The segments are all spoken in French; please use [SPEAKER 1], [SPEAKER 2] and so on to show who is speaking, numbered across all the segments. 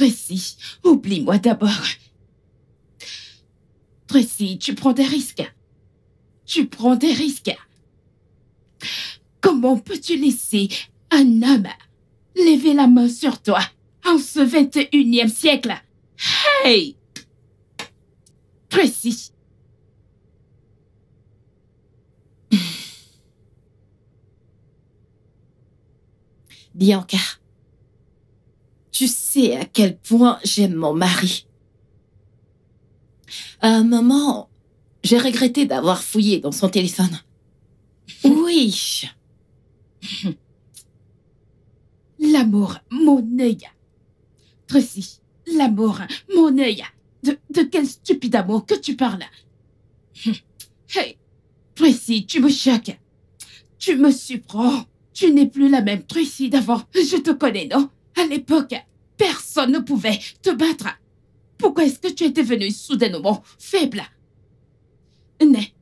[SPEAKER 1] Tracy, oublie-moi d'abord. Tracy, tu prends des risques. Tu prends des risques. Comment peux-tu laisser un homme lever la main sur toi en ce 21e siècle? Hey! Tracy!
[SPEAKER 2] Bianca, tu sais à quel point j'aime mon mari. À un moment, j'ai regretté d'avoir fouillé dans son téléphone. Oui.
[SPEAKER 1] L'amour, mon œil. Tracy, l'amour, mon œil. De quel stupide amour que tu parles? Hey, Tracy, tu me choques. Tu me surprends. Tu n'es plus la même Tracy d'avant. Je te connais, non? À l'époque, personne ne pouvait te battre. Pourquoi est-ce que tu étais devenue soudainement faible? Mais,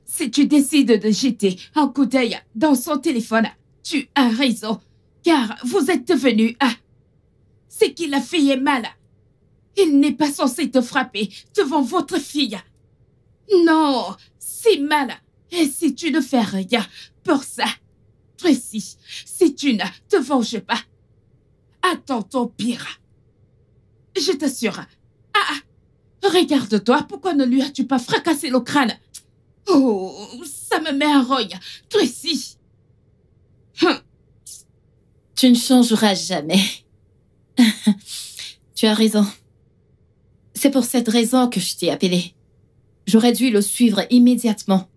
[SPEAKER 1] si tu décides de jeter un coup d'œil dans son téléphone, tu as raison, car vous êtes devenus un. C'est qu'il a fait mal. Il n'est pas censé te frapper devant votre fille. Non, c'est mal. Et si tu ne fais rien pour ça, Tracy, si tu ne te venges pas, attends ton pire. Je t'assure. Regarde-toi, pourquoi ne lui as-tu pas fracassé le crâne? Oh, ça me met un rogne, Tracy.
[SPEAKER 2] Tu ne changeras jamais. Tu as raison. C'est pour cette raison que je t'ai appelé. J'aurais dû le suivre immédiatement.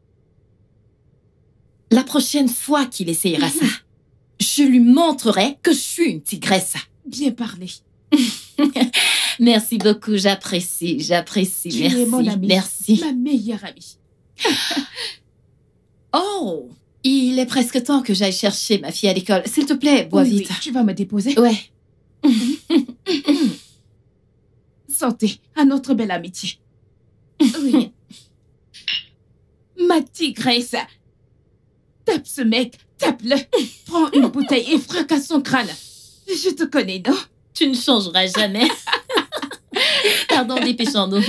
[SPEAKER 2] La prochaine fois qu'il essayera ça, je lui montrerai que je suis une tigresse.
[SPEAKER 1] Bien parlé.
[SPEAKER 2] Merci beaucoup, j'apprécie.
[SPEAKER 1] Tu
[SPEAKER 2] Merci,
[SPEAKER 1] es mon amie,
[SPEAKER 2] merci.
[SPEAKER 1] ma meilleure amie.
[SPEAKER 2] Oh, il est presque temps que j'aille chercher ma fille à l'école. S'il te plaît, bois
[SPEAKER 1] Oui,
[SPEAKER 2] vite.
[SPEAKER 1] oui, tu vas me déposer?
[SPEAKER 2] Ouais.
[SPEAKER 1] Santé, à notre belle amitié. Oui. Ma tigresse. Tape ce mec, tape-le. Prends une bouteille et fracasse son crâne. Je te connais, non?
[SPEAKER 2] Tu ne changeras jamais. Pardon, dépêchons-nous.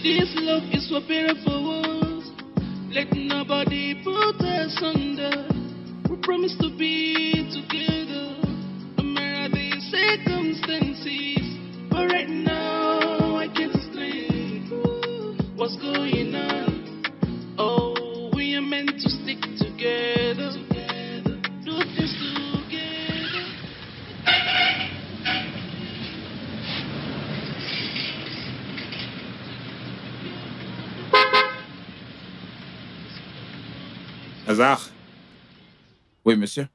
[SPEAKER 3] This love is for beautiful. Let nobody put us under. We promise to be together, no matter the circumstances. But right now, I can't explain what's going on. Oh, we are meant to stick together, do things together.
[SPEAKER 4] Hazard?
[SPEAKER 5] Oui, monsieur.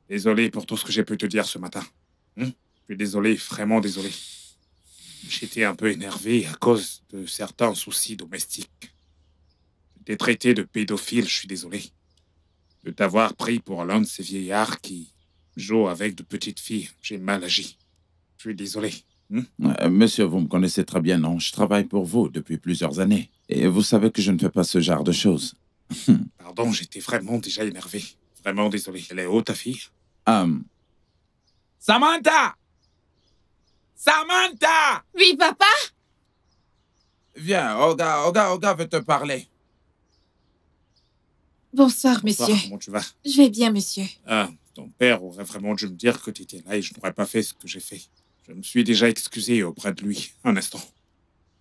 [SPEAKER 4] Désolé pour tout ce que j'ai pu te dire ce matin. Je suis désolé, vraiment désolé. J'étais un peu énervé à cause de certains soucis domestiques. Je t'ai traité de pédophile, je suis désolé. De t'avoir pris pour l'un de ces vieillards qui jouent avec de petites filles. J'ai mal agi. Je suis désolé.
[SPEAKER 5] Monsieur, vous me connaissez très bien, non? Je travaille pour vous depuis plusieurs années. Et vous savez que je ne fais pas ce genre de choses.
[SPEAKER 4] Pardon, j'étais vraiment déjà énervé. Vraiment désolé. Elle est où, ta fille?
[SPEAKER 5] Samantha! Samantha!
[SPEAKER 2] Oui, papa?
[SPEAKER 5] Viens, Olga veut te parler.
[SPEAKER 2] Bonsoir,
[SPEAKER 4] Bonsoir,
[SPEAKER 2] monsieur.
[SPEAKER 4] comment tu vas?
[SPEAKER 2] Je vais bien, monsieur.
[SPEAKER 4] Ah, ton père aurait vraiment dû me dire que tu étais là et je n'aurais pas fait ce que j'ai fait. Je me suis déjà excusé auprès de lui. Un instant.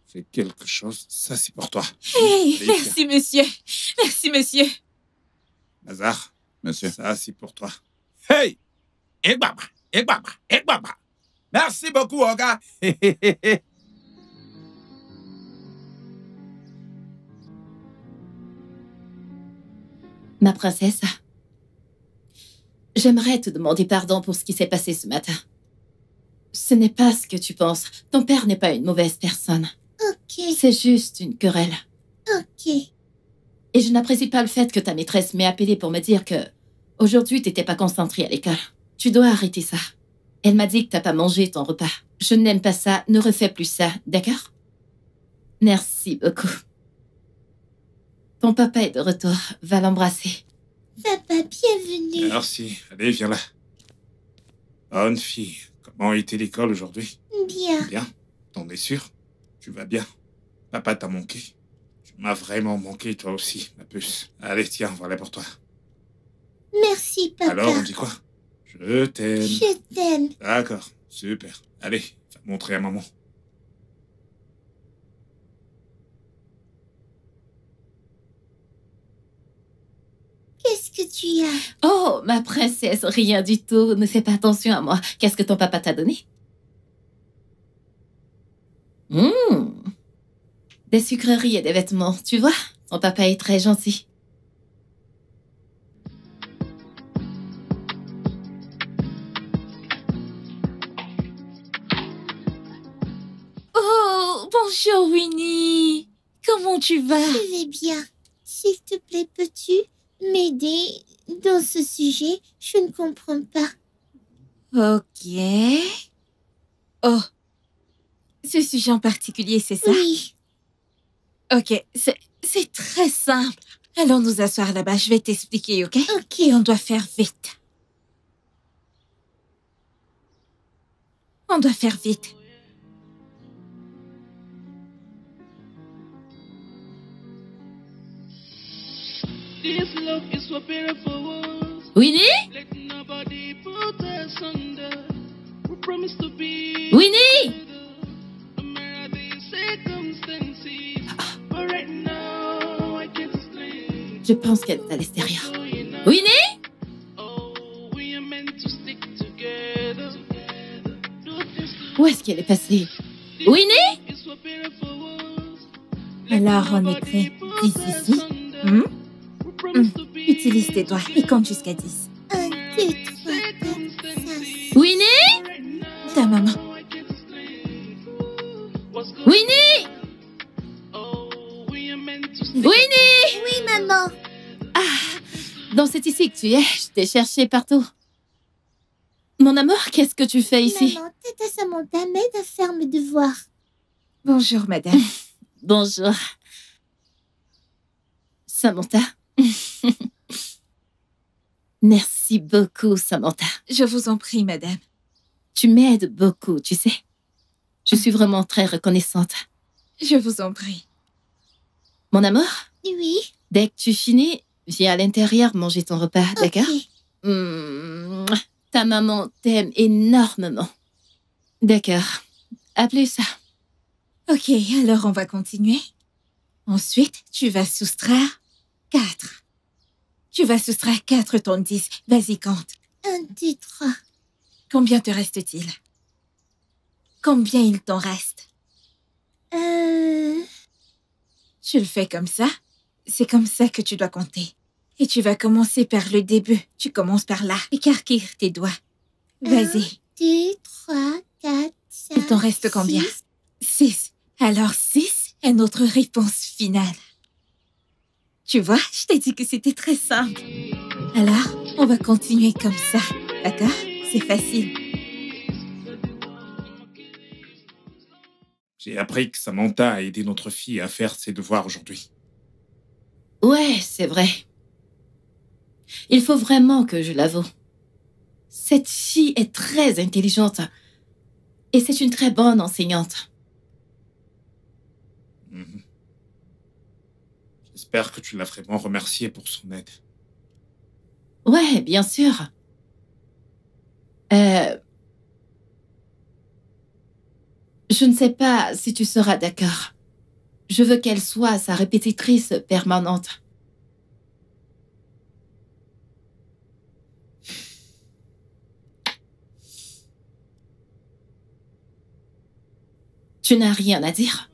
[SPEAKER 4] C'est quelque chose, ça c'est pour toi.
[SPEAKER 2] Hey, merci, monsieur. Merci, monsieur.
[SPEAKER 4] Hazard,
[SPEAKER 5] Monsieur.
[SPEAKER 4] ça c'est pour toi.
[SPEAKER 5] Hey! Egbaba! Merci beaucoup, Olga.
[SPEAKER 2] Ma princesse, j'aimerais te demander pardon pour ce qui s'est passé ce matin. Ce n'est pas ce que tu penses. Ton père n'est pas une mauvaise personne.
[SPEAKER 6] Ok,
[SPEAKER 2] C'est juste une querelle.
[SPEAKER 6] ok.
[SPEAKER 2] Et je n'apprécie pas le fait que ta maîtresse m'ait appelé pour me dire que aujourd'hui, t'étais pas concentrée à l'école. Tu dois arrêter ça. Elle m'a dit que t'as pas mangé ton repas. Je n'aime pas ça. Ne refais plus ça, d'accord? Merci beaucoup. Ton papa est de retour. Va l'embrasser.
[SPEAKER 6] Papa, bienvenue.
[SPEAKER 4] Merci. Allez, viens là. Bonne fille. Comment était l'école aujourd'hui?
[SPEAKER 6] Bien.
[SPEAKER 4] Bien. T'en es sûr? Tu vas bien? Papa t'a manqué. Tu m'as vraiment manqué, toi aussi, ma puce. Allez, tiens, voilà pour toi.
[SPEAKER 6] Merci, papa.
[SPEAKER 4] Alors, on dit quoi? Je t'aime.
[SPEAKER 6] Je t'aime.
[SPEAKER 4] D'accord, super. Allez, va montrer à maman.
[SPEAKER 6] Qu'est-ce que tu as?
[SPEAKER 2] Oh, ma princesse, rien du tout. Ne fais pas attention à moi. Qu'est-ce que ton papa t'a donné? Des sucreries et des vêtements, tu vois? Ton papa est très gentil. Oh, bonjour Winnie. Comment tu vas?
[SPEAKER 6] Je vais bien. S'il te plaît, peux-tu m'aider dans ce sujet? Je ne comprends pas.
[SPEAKER 7] Ok. Oh. Ce sujet en particulier, c'est ça?
[SPEAKER 6] Oui.
[SPEAKER 7] Ok, c'est très simple. Allons nous asseoir là-bas, je vais t'expliquer, ok?
[SPEAKER 6] Ok.
[SPEAKER 7] Et on doit faire vite. On doit faire vite.
[SPEAKER 3] This love is so beautiful.
[SPEAKER 2] Winnie?
[SPEAKER 3] Let nobody put us under. We promise to be
[SPEAKER 2] Winnie?
[SPEAKER 3] together, no matter the circumstances. But right now, I can't explain.
[SPEAKER 2] Je pense qu'elle est à l'extérieur.
[SPEAKER 3] So you know,
[SPEAKER 2] Winnie?
[SPEAKER 3] oh, we are meant to stick together. Do this
[SPEAKER 2] Où est-ce qu'elle est passée? Winnie?
[SPEAKER 3] is so beautiful.
[SPEAKER 7] Alors, on écrit 10 ici. Utilise tes doigts et compte jusqu'à 10.
[SPEAKER 6] 1, 2, 3, 4, 5.
[SPEAKER 2] Winnie?
[SPEAKER 7] Ta maman.
[SPEAKER 2] Winnie? Winnie?
[SPEAKER 6] Oui, maman.
[SPEAKER 2] Donc c'est ici que tu es. Je t'ai cherché partout. Mon amour, qu'est-ce que tu fais ici?
[SPEAKER 6] Maman, Tata Samantha m'aide à faire mes devoirs.
[SPEAKER 7] Bonjour, madame.
[SPEAKER 2] Bonjour. Samantha. Merci beaucoup, Samantha.
[SPEAKER 7] Je vous en prie, madame.
[SPEAKER 2] Tu m'aides beaucoup, tu sais. Je suis vraiment très reconnaissante.
[SPEAKER 7] Je vous en prie.
[SPEAKER 2] Mon amour,
[SPEAKER 6] Oui.
[SPEAKER 2] dès que tu finis, viens à l'intérieur manger ton repas, d'accord?
[SPEAKER 6] Ok.
[SPEAKER 2] Ta maman t'aime énormément. D'accord. À plus.
[SPEAKER 7] Ok, alors on va continuer. Ensuite, tu vas soustraire 4. Tu vas soustraire 4 ton 10. Vas-y, compte.
[SPEAKER 6] 1, 2, 3.
[SPEAKER 7] Combien te reste-t-il? Combien il t'en reste? Tu le fais comme ça. C'est comme ça que tu dois compter. Et tu vas commencer par le début. Tu commences par là. Écarquille tes doigts. Vas-y.
[SPEAKER 6] 2, 3, 4, 5.
[SPEAKER 7] Il t'en reste combien? 6. Alors 6 est notre réponse finale. Tu vois, je t'ai dit que c'était très simple. Alors, on va continuer comme ça. D'accord? C'est facile.
[SPEAKER 4] J'ai appris que Samantha a aidé notre fille à faire ses devoirs aujourd'hui.
[SPEAKER 2] Ouais, c'est vrai. Il faut vraiment que je l'avoue. Cette fille est très intelligente. Et c'est une très bonne enseignante.
[SPEAKER 4] Mhm. J'espère que tu l'as vraiment remerciée pour son aide.
[SPEAKER 2] Ouais, bien sûr. Je ne sais pas si tu seras d'accord. Je veux qu'elle soit sa répétitrice permanente. Tu n'as rien à dire?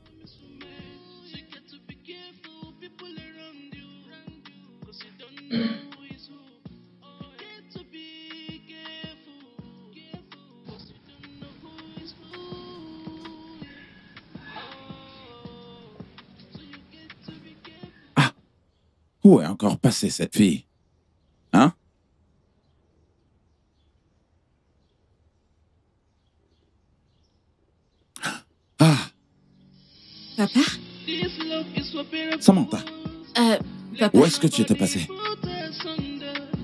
[SPEAKER 5] Où est encore passée cette fille? Hein? Ah,
[SPEAKER 7] Papa?
[SPEAKER 5] Samantha,
[SPEAKER 7] papa.
[SPEAKER 5] Où est-ce que tu étais passé?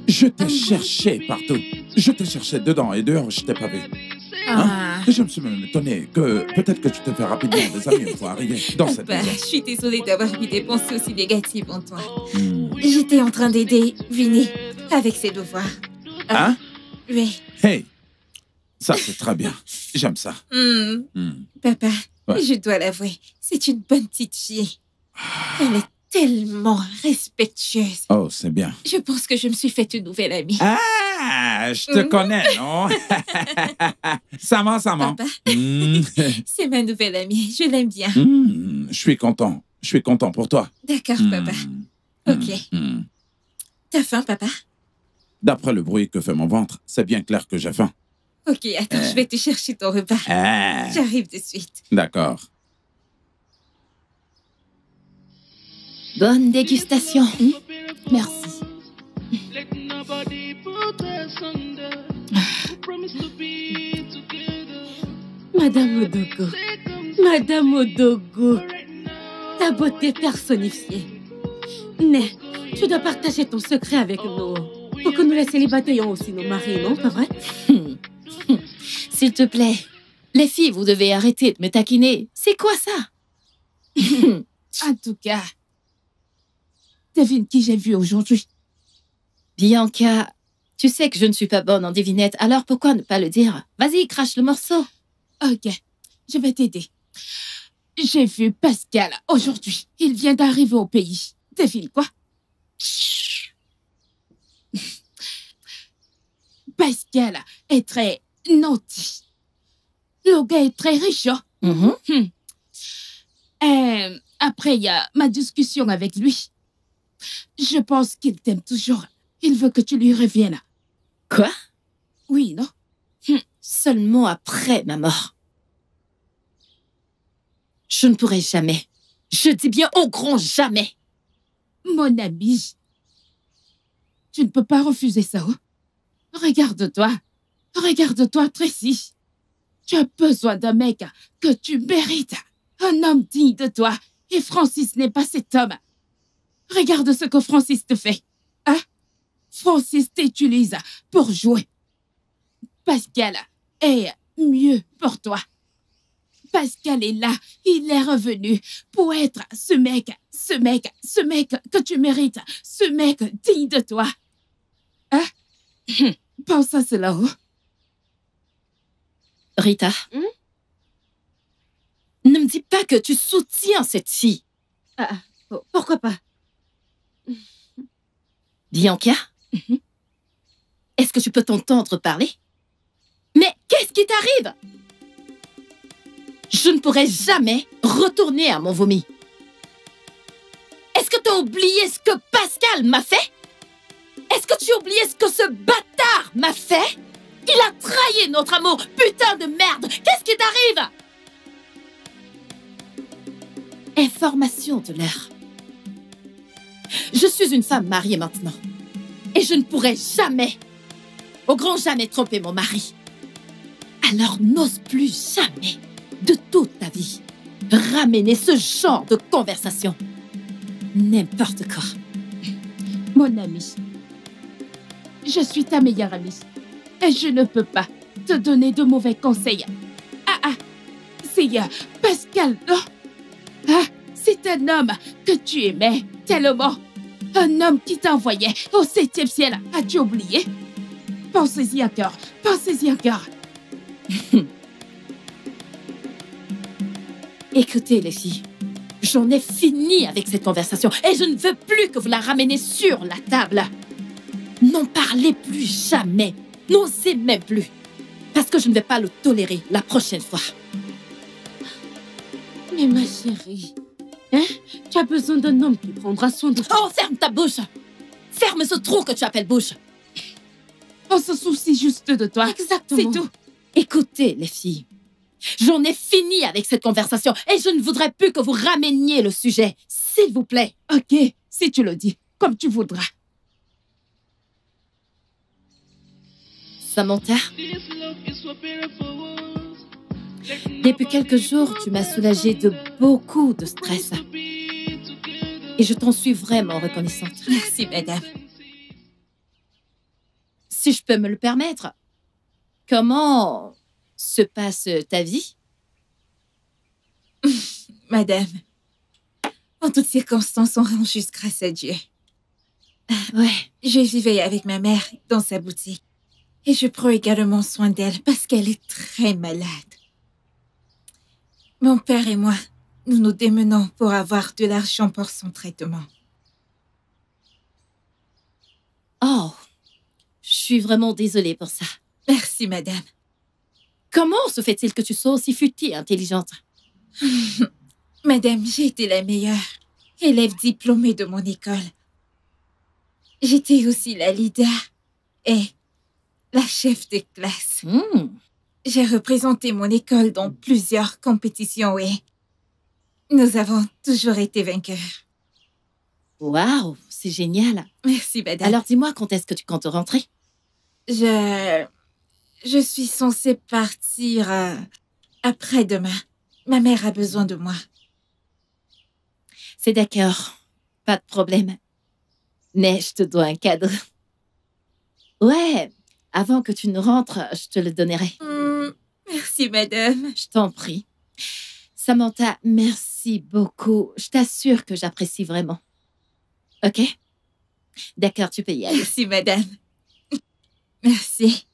[SPEAKER 5] Je t'ai cherché partout. Je t'ai cherché dedans et dehors, je t'ai pas vu.
[SPEAKER 7] Ah,
[SPEAKER 5] Et je me suis même étonné que peut-être que tu te fais rapidement des amis une fois arrivé dans cette
[SPEAKER 7] papa,
[SPEAKER 5] maison.
[SPEAKER 7] je suis désolée d'avoir eu des pensées aussi négatives en toi.
[SPEAKER 5] Hmm.
[SPEAKER 7] J'étais en train d'aider Vinny avec ses devoirs.
[SPEAKER 5] Hein?
[SPEAKER 7] Oui.
[SPEAKER 5] Hey! Ça, c'est très bien. J'aime ça.
[SPEAKER 7] Papa,
[SPEAKER 5] Ouais.
[SPEAKER 7] je dois l'avouer, c'est une bonne petite fille. Elle est tellement respectueuse.
[SPEAKER 5] Oh, c'est bien.
[SPEAKER 7] Je pense que je me suis fait une nouvelle amie.
[SPEAKER 5] Ah! Je te connais, non? Ça ment.
[SPEAKER 7] Papa, c'est ma nouvelle amie. Je l'aime bien.
[SPEAKER 5] Je suis content. Je suis content pour toi.
[SPEAKER 7] D'accord, papa. Ok. T'as faim, papa?
[SPEAKER 5] D'après le bruit que fait mon ventre, c'est bien clair que j'ai faim.
[SPEAKER 7] Ok, attends, je vais te chercher ton repas.
[SPEAKER 5] Ah!
[SPEAKER 7] J'arrive de suite.
[SPEAKER 5] D'accord.
[SPEAKER 2] Bonne dégustation.
[SPEAKER 1] Merci.
[SPEAKER 3] Let nobody put us under. We promise to be together.
[SPEAKER 1] Madame Odogo, Madame Odogo, ta beauté personnifiée. Mais tu dois partager ton secret avec nous. Pour que nous les célibataires ayons aussi nos maris, non? Pas vrai?
[SPEAKER 2] S'il te plaît, les filles, vous devez arrêter de me taquiner. C'est quoi ça?
[SPEAKER 1] En tout cas, devine qui j'ai vu aujourd'hui.
[SPEAKER 2] Bianca, tu sais que je ne suis pas bonne en devinette, alors pourquoi ne pas le dire? Vas-y, crache le morceau.
[SPEAKER 1] Ok, je vais t'aider. J'ai vu Pascal aujourd'hui. Il vient d'arriver au pays. Devine quoi? Pascal est très naughty. Le gars est très riche. Hein? Après, il y a ma discussion avec lui. Je pense qu'il t'aime toujours. Il veut que tu lui reviennes.
[SPEAKER 2] Quoi?
[SPEAKER 1] Oui, non?
[SPEAKER 2] Seulement après ma mort. Je ne pourrai jamais. Je dis bien au grand jamais.
[SPEAKER 1] Mon ami, tu ne peux pas refuser ça. Hein? Regarde-toi. Regarde-toi, Tracy. Tu as besoin d'un mec que tu mérites. Un homme digne de toi. Et Francis n'est pas cet homme. Regarde ce que Francis te fait. Hein? Francis t'utilise pour jouer. Pascal est mieux pour toi. Pascal est là. Il est revenu pour être ce mec que tu mérites. Ce mec digne de toi. Hein? Pense à cela. Oh?
[SPEAKER 2] Rita, ne me dis pas que tu soutiens cette fille.
[SPEAKER 1] Pourquoi pas?
[SPEAKER 2] Bianca, est-ce que tu peux t'entendre parler? Mais qu'est-ce qui t'arrive? Je ne pourrai jamais retourner à mon vomi. Est-ce que tu as oublié ce que Pascal m'a fait? Est-ce que tu as oublié ce que ce bâtard m'a fait? Il a trahi notre amour, putain de merde! Qu'est-ce qui t'arrive? Information de l'heure. Je suis une femme mariée maintenant. Et je ne pourrai jamais, au grand jamais, tromper mon mari. Alors n'ose plus jamais, de toute ta vie, ramener ce genre de conversation. N'importe quoi.
[SPEAKER 1] Mon ami, je suis ta meilleure amie. Et je ne peux pas te donner de mauvais conseils. C'est Pascal, non? C'est un homme que tu aimais tellement. Un homme qui t'envoyait au 7e ciel. As-tu oublié? Pensez-y encore. Pensez-y encore.
[SPEAKER 2] Écoutez, les filles, j'en ai fini avec cette conversation et je ne veux plus que vous la rameniez sur la table. N'en parlez plus jamais. N'osez même plus. Parce que je ne vais pas le tolérer la prochaine fois.
[SPEAKER 1] Mais ma chérie, hein? Tu as besoin d'un homme qui prendra soin de toi.
[SPEAKER 2] Oh, ferme ta bouche! Ferme ce trou que tu appelles bouche!
[SPEAKER 1] On se soucie juste de toi.
[SPEAKER 2] Exactement.
[SPEAKER 1] C'est tout.
[SPEAKER 2] Écoutez, les filles, j'en ai fini avec cette conversation et je ne voudrais plus que vous rameniez le sujet. S'il vous plaît.
[SPEAKER 1] Ok, si tu le dis, comme tu voudras.
[SPEAKER 2] Samantha,
[SPEAKER 3] This love is so beautiful. Let
[SPEAKER 2] depuis quelques jours, tu m'as soulagée de beaucoup de stress.
[SPEAKER 3] nobody be together.
[SPEAKER 2] Et je t'en suis vraiment reconnaissante.
[SPEAKER 7] Merci, madame.
[SPEAKER 2] Si je peux me le permettre, comment se passe ta vie?
[SPEAKER 7] Madame, en toutes circonstances, on rend juste grâce à Dieu.
[SPEAKER 2] Ouais.
[SPEAKER 7] Je vivais avec ma mère dans sa boutique. Et je prends également soin d'elle parce qu'elle est très malade. Mon père et moi, nous nous démenons pour avoir de l'argent pour son traitement.
[SPEAKER 2] Oh, je suis vraiment désolée pour ça.
[SPEAKER 7] Merci, madame.
[SPEAKER 2] Comment se fait-il que tu sois aussi futile et intelligente?
[SPEAKER 7] Madame, j'ai été la meilleure élève diplômée de mon école. J'étais aussi la leader et la chef de classe. J'ai représenté mon école dans plusieurs compétitions et nous avons toujours été vainqueurs.
[SPEAKER 2] Waouh, c'est génial.
[SPEAKER 7] Merci, madame.
[SPEAKER 2] Alors dis-moi, quand est-ce que tu comptes rentrer?
[SPEAKER 7] Je suis censée partir après-demain. Ma mère a besoin de moi.
[SPEAKER 2] C'est d'accord, pas de problème. Mais je te dois un cadeau. Ouais, avant que tu ne rentres, je te le donnerai.
[SPEAKER 7] Merci, madame.
[SPEAKER 2] Je t'en prie. Samantha, merci beaucoup. Je t'assure que j'apprécie vraiment. Ok? D'accord, tu peux y aller.
[SPEAKER 7] Merci, madame. Merci.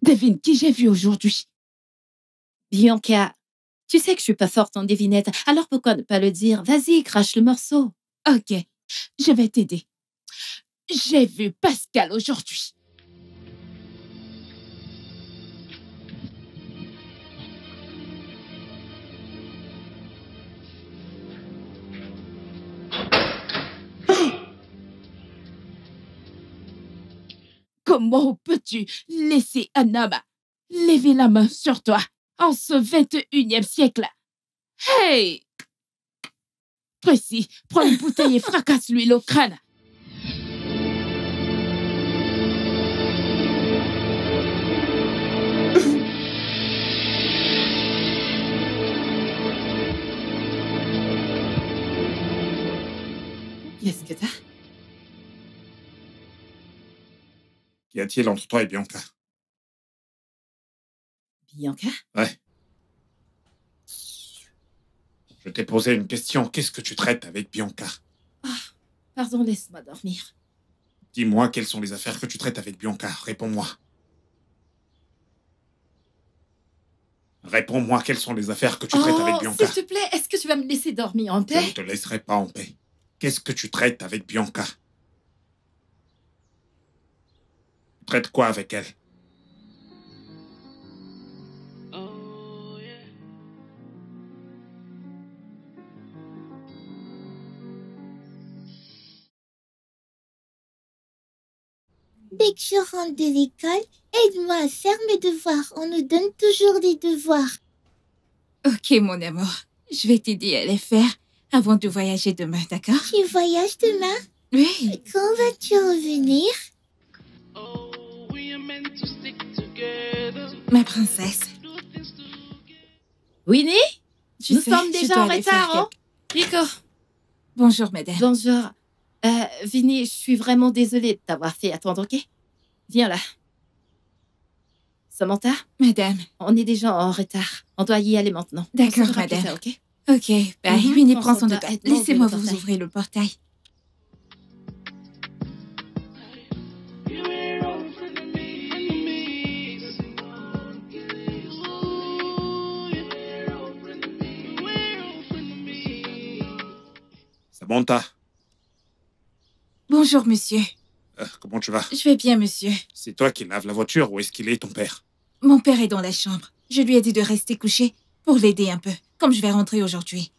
[SPEAKER 1] Devine qui j'ai vu aujourd'hui.
[SPEAKER 2] Bianca, tu sais que je suis pas forte en devinette, alors pourquoi ne pas le dire? Vas-y, crache le morceau.
[SPEAKER 1] Ok, je vais t'aider. J'ai vu Pascal aujourd'hui. Comment peux-tu laisser un homme lever la main sur toi en ce 21e siècle? Hey! Tracy, prends une bouteille et fracasse-lui le crâne.
[SPEAKER 2] Qu'est-ce que t'as?
[SPEAKER 4] Qu'y a-t-il entre toi et Bianca?
[SPEAKER 2] Bianca?
[SPEAKER 4] Ouais. Je t'ai posé une question. Qu'est-ce que tu traites avec Bianca?
[SPEAKER 2] Pardon, laisse-moi dormir.
[SPEAKER 4] Dis-moi quelles sont les affaires que tu traites avec Bianca. Réponds-moi. Réponds-moi quelles sont les affaires que tu traites avec Bianca.
[SPEAKER 2] S'il te plaît, est-ce que tu vas me laisser dormir en
[SPEAKER 4] Je
[SPEAKER 2] paix?
[SPEAKER 4] ne te laisserai pas en paix. Qu'est-ce que tu traites avec Bianca? Tu traites quoi avec elle?
[SPEAKER 3] Oh, yeah.
[SPEAKER 6] Dès que je rentre de l'école, aide-moi à faire mes devoirs. On nous donne toujours des devoirs.
[SPEAKER 7] Ok, mon amour. Je vais t'aider à les faire avant de voyager demain, d'accord?
[SPEAKER 6] Tu voyages demain?
[SPEAKER 7] Oui.
[SPEAKER 6] Quand vas-tu revenir?
[SPEAKER 3] Oh, we are meant to stick together.
[SPEAKER 7] Ma princesse.
[SPEAKER 3] Do things together.
[SPEAKER 2] Winnie?
[SPEAKER 7] Tu
[SPEAKER 2] Nous
[SPEAKER 7] sais,
[SPEAKER 2] sommes
[SPEAKER 7] je
[SPEAKER 2] déjà
[SPEAKER 7] dois
[SPEAKER 2] en
[SPEAKER 7] aller faire
[SPEAKER 2] retard, hein? Rico,
[SPEAKER 7] Bonjour, madame.
[SPEAKER 2] bonjour. Vinnie, je suis vraiment désolée de t'avoir fait attendre, ok? Viens là. Samantha,
[SPEAKER 7] Madame.
[SPEAKER 2] on est déjà en retard. On doit y aller maintenant.
[SPEAKER 7] D'accord,
[SPEAKER 2] On se verra plus
[SPEAKER 7] madame.
[SPEAKER 2] tard, ok?
[SPEAKER 7] Ok, bye.
[SPEAKER 2] Mhm.
[SPEAKER 7] Winnie,
[SPEAKER 2] Prends
[SPEAKER 7] prends
[SPEAKER 2] son
[SPEAKER 7] son
[SPEAKER 2] temps.
[SPEAKER 7] temps.
[SPEAKER 2] Aide-moi à
[SPEAKER 7] Laissez-moi
[SPEAKER 2] ouvrir le
[SPEAKER 7] vous
[SPEAKER 2] portail.
[SPEAKER 7] ouvrir le portail.
[SPEAKER 3] You were all frenemies. Ooh, you were all frenemies. You were all frenemies.
[SPEAKER 4] Samantha,
[SPEAKER 7] Bonjour, monsieur.
[SPEAKER 4] comment tu vas?
[SPEAKER 7] Je vais bien, monsieur.
[SPEAKER 4] C'est toi qui laves la voiture ou est-ce qu'il est ton père?
[SPEAKER 7] Mon père est dans la chambre. Je lui ai dit de rester couché pour l'aider un peu, comme je vais rentrer aujourd'hui.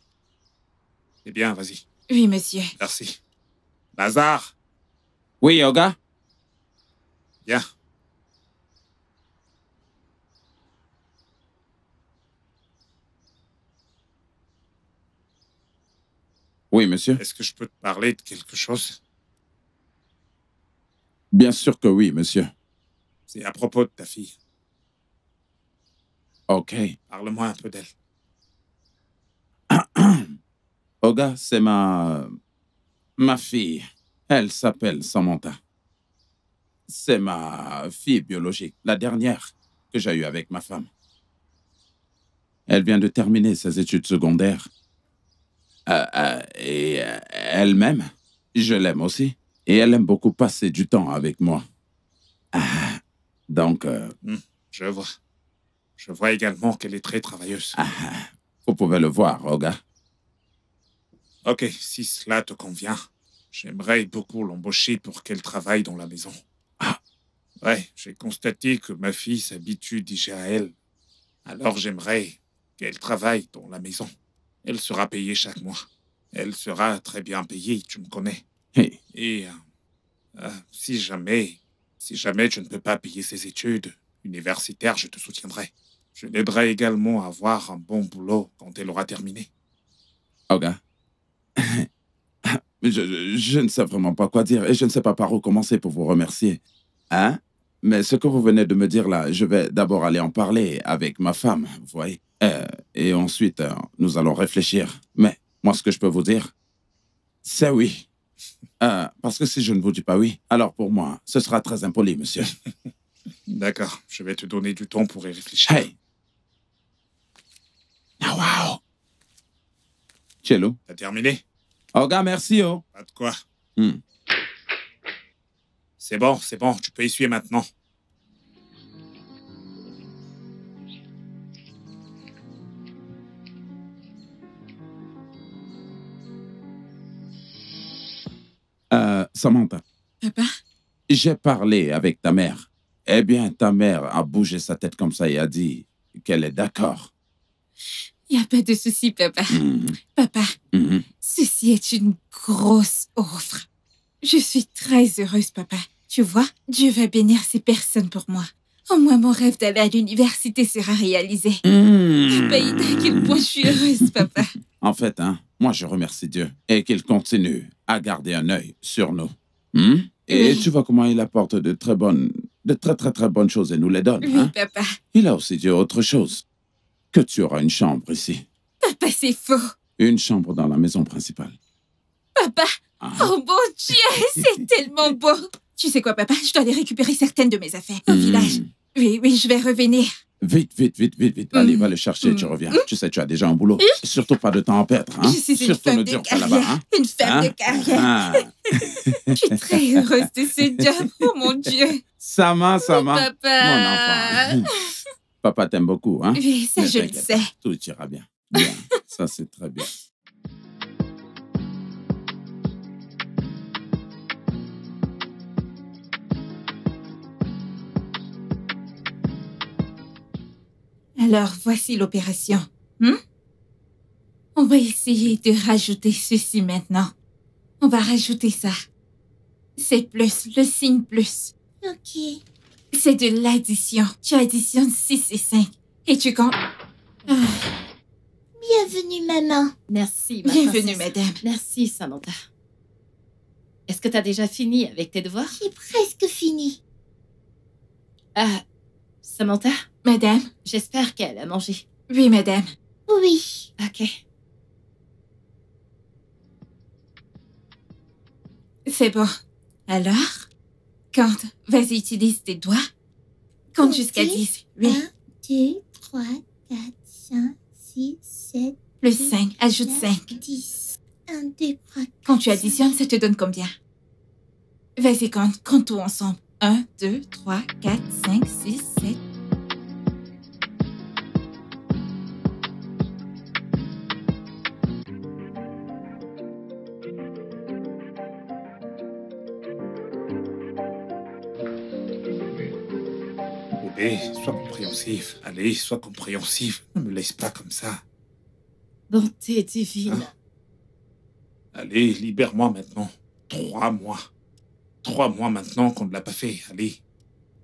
[SPEAKER 4] Eh bien, vas-y.
[SPEAKER 7] Oui, monsieur.
[SPEAKER 4] Merci. Lazare,
[SPEAKER 5] Oui, Yoga?
[SPEAKER 4] viens.
[SPEAKER 5] Oui, monsieur.
[SPEAKER 4] Est-ce que je peux te parler de quelque chose?
[SPEAKER 5] Bien sûr que oui, monsieur.
[SPEAKER 4] C'est à propos de ta fille.
[SPEAKER 5] OK.
[SPEAKER 4] Parle-moi un peu d'elle.
[SPEAKER 5] Olga, c'est ma fille. Elle s'appelle Samantha. C'est ma fille biologique, la dernière que j'ai eue avec ma femme. Elle vient de terminer ses études secondaires. Et elle-même, je l'aime aussi. Et elle aime beaucoup passer du temps avec moi. Donc,
[SPEAKER 4] Je vois. Je vois également qu'elle est très travailleuse.
[SPEAKER 5] vous pouvez le voir, Olga.
[SPEAKER 4] Ok, si cela te convient, j'aimerais beaucoup l'embaucher pour qu'elle travaille dans la maison. Ouais, j'ai constaté que ma fille s'habitue déjà à elle. Alors j'aimerais qu'elle travaille dans la maison. Elle sera payée chaque mois. Elle sera très bien payée, tu me connais.
[SPEAKER 5] Hey.
[SPEAKER 4] Et si jamais tu ne peux pas payer ses études universitaires, je te soutiendrai. Je l'aiderai également à avoir un bon boulot quand elle aura terminé.
[SPEAKER 5] Olga, je ne sais vraiment pas quoi dire et je ne sais pas par où commencer pour vous remercier. Hein? Mais ce que vous venez de me dire là, je vais d'abord aller en parler avec ma femme, vous voyez. Et ensuite, nous allons réfléchir. Mais moi, ce que je peux vous dire, c'est oui. Parce que si je ne vous dis pas oui, alors pour moi, ce sera très impoli, monsieur.
[SPEAKER 4] D'accord, je vais te donner du temps pour y réfléchir.
[SPEAKER 5] Hey! Ah, wow! Cello?
[SPEAKER 4] T'as terminé?
[SPEAKER 5] Olga, merci, oh!
[SPEAKER 4] Pas de quoi.
[SPEAKER 5] Hmm.
[SPEAKER 4] C'est bon, tu peux essuyer maintenant.
[SPEAKER 5] Samantha,
[SPEAKER 7] Papa?
[SPEAKER 5] j'ai parlé avec ta mère. Eh bien, ta mère a bougé sa tête comme ça et a dit qu'elle est d'accord.
[SPEAKER 7] Il n'y a pas de souci, papa. Papa, ceci est une grosse offre. Je suis très heureuse, papa. Tu vois, Dieu va bénir ces personnes pour moi. Au moins, mon rêve d'aller à l'université sera réalisé. Papa, il dit à quel point je suis heureuse, papa.
[SPEAKER 5] En fait, moi, je remercie Dieu et qu'il continue à garder un œil sur nous. Et
[SPEAKER 7] Oui.
[SPEAKER 5] tu vois comment il apporte de très bonnes choses et nous les donne.
[SPEAKER 7] Oui, papa.
[SPEAKER 5] Il a aussi dit autre chose. Que tu auras une chambre ici.
[SPEAKER 7] Papa, c'est faux.
[SPEAKER 5] Une chambre dans la maison principale.
[SPEAKER 7] Papa, oh mon Dieu, c'est tellement beau. Tu sais quoi, papa? Je dois aller récupérer certaines de mes affaires au village. Oui, je vais revenir.
[SPEAKER 5] Vite. Allez, va le chercher, tu reviens. Tu sais, tu as déjà un boulot. Surtout pas de temps à perdre.
[SPEAKER 7] Je suis une
[SPEAKER 5] Surtout
[SPEAKER 7] femme
[SPEAKER 5] ne
[SPEAKER 7] de
[SPEAKER 5] dure pas là-bas.
[SPEAKER 7] carrière. Une femme de carrière. Je suis très heureuse de ce job. Oh mon Dieu.
[SPEAKER 5] Sama.
[SPEAKER 7] Papa.
[SPEAKER 5] Mon enfant. Papa t'aime beaucoup, hein?
[SPEAKER 7] Oui, ça,
[SPEAKER 5] Ne
[SPEAKER 7] je le
[SPEAKER 5] t'inquiète
[SPEAKER 7] sais.
[SPEAKER 5] pas, tout ira bien. Bien, ça c'est très bien.
[SPEAKER 7] Alors, voici l'opération. On va essayer de rajouter ceci maintenant. On va rajouter ça. C'est plus, le signe plus.
[SPEAKER 6] Ok.
[SPEAKER 7] C'est de l'addition. Tu additionnes 6 et 5. Et tu comptes...
[SPEAKER 6] Bienvenue, maman.
[SPEAKER 2] Merci, ma
[SPEAKER 7] Bienvenue,
[SPEAKER 2] princesse.
[SPEAKER 7] madame.
[SPEAKER 2] Merci, Samantha. Est-ce que tu as déjà fini avec tes devoirs?
[SPEAKER 6] J'ai presque fini.
[SPEAKER 2] Samantha,
[SPEAKER 7] Madame?
[SPEAKER 2] j'espère qu'elle a mangé.
[SPEAKER 7] Oui, madame.
[SPEAKER 6] Oui.
[SPEAKER 2] Ok.
[SPEAKER 7] C'est bon. Alors, compte. Vas-y, utilise tes doigts. Compte jusqu'à 10. Oui.
[SPEAKER 6] 1, 2, 3, 4, 5, 6, 7,
[SPEAKER 7] Plus 5. Ajoute 5.
[SPEAKER 6] 10. 1, 2, 3, 4.
[SPEAKER 7] Quand tu additionnes, ça te donne combien? Vas-y, compte. Compte tout ensemble. 1, 2, 3, 4, 5, 6, 7.
[SPEAKER 4] Bébé, sois compréhensif. Allez, sois compréhensif. Ne me laisse pas comme ça.
[SPEAKER 2] Bonté divine.
[SPEAKER 4] Allez, libère-moi maintenant. 3 mois. 3 mois maintenant qu'on ne l'a pas fait. Allez.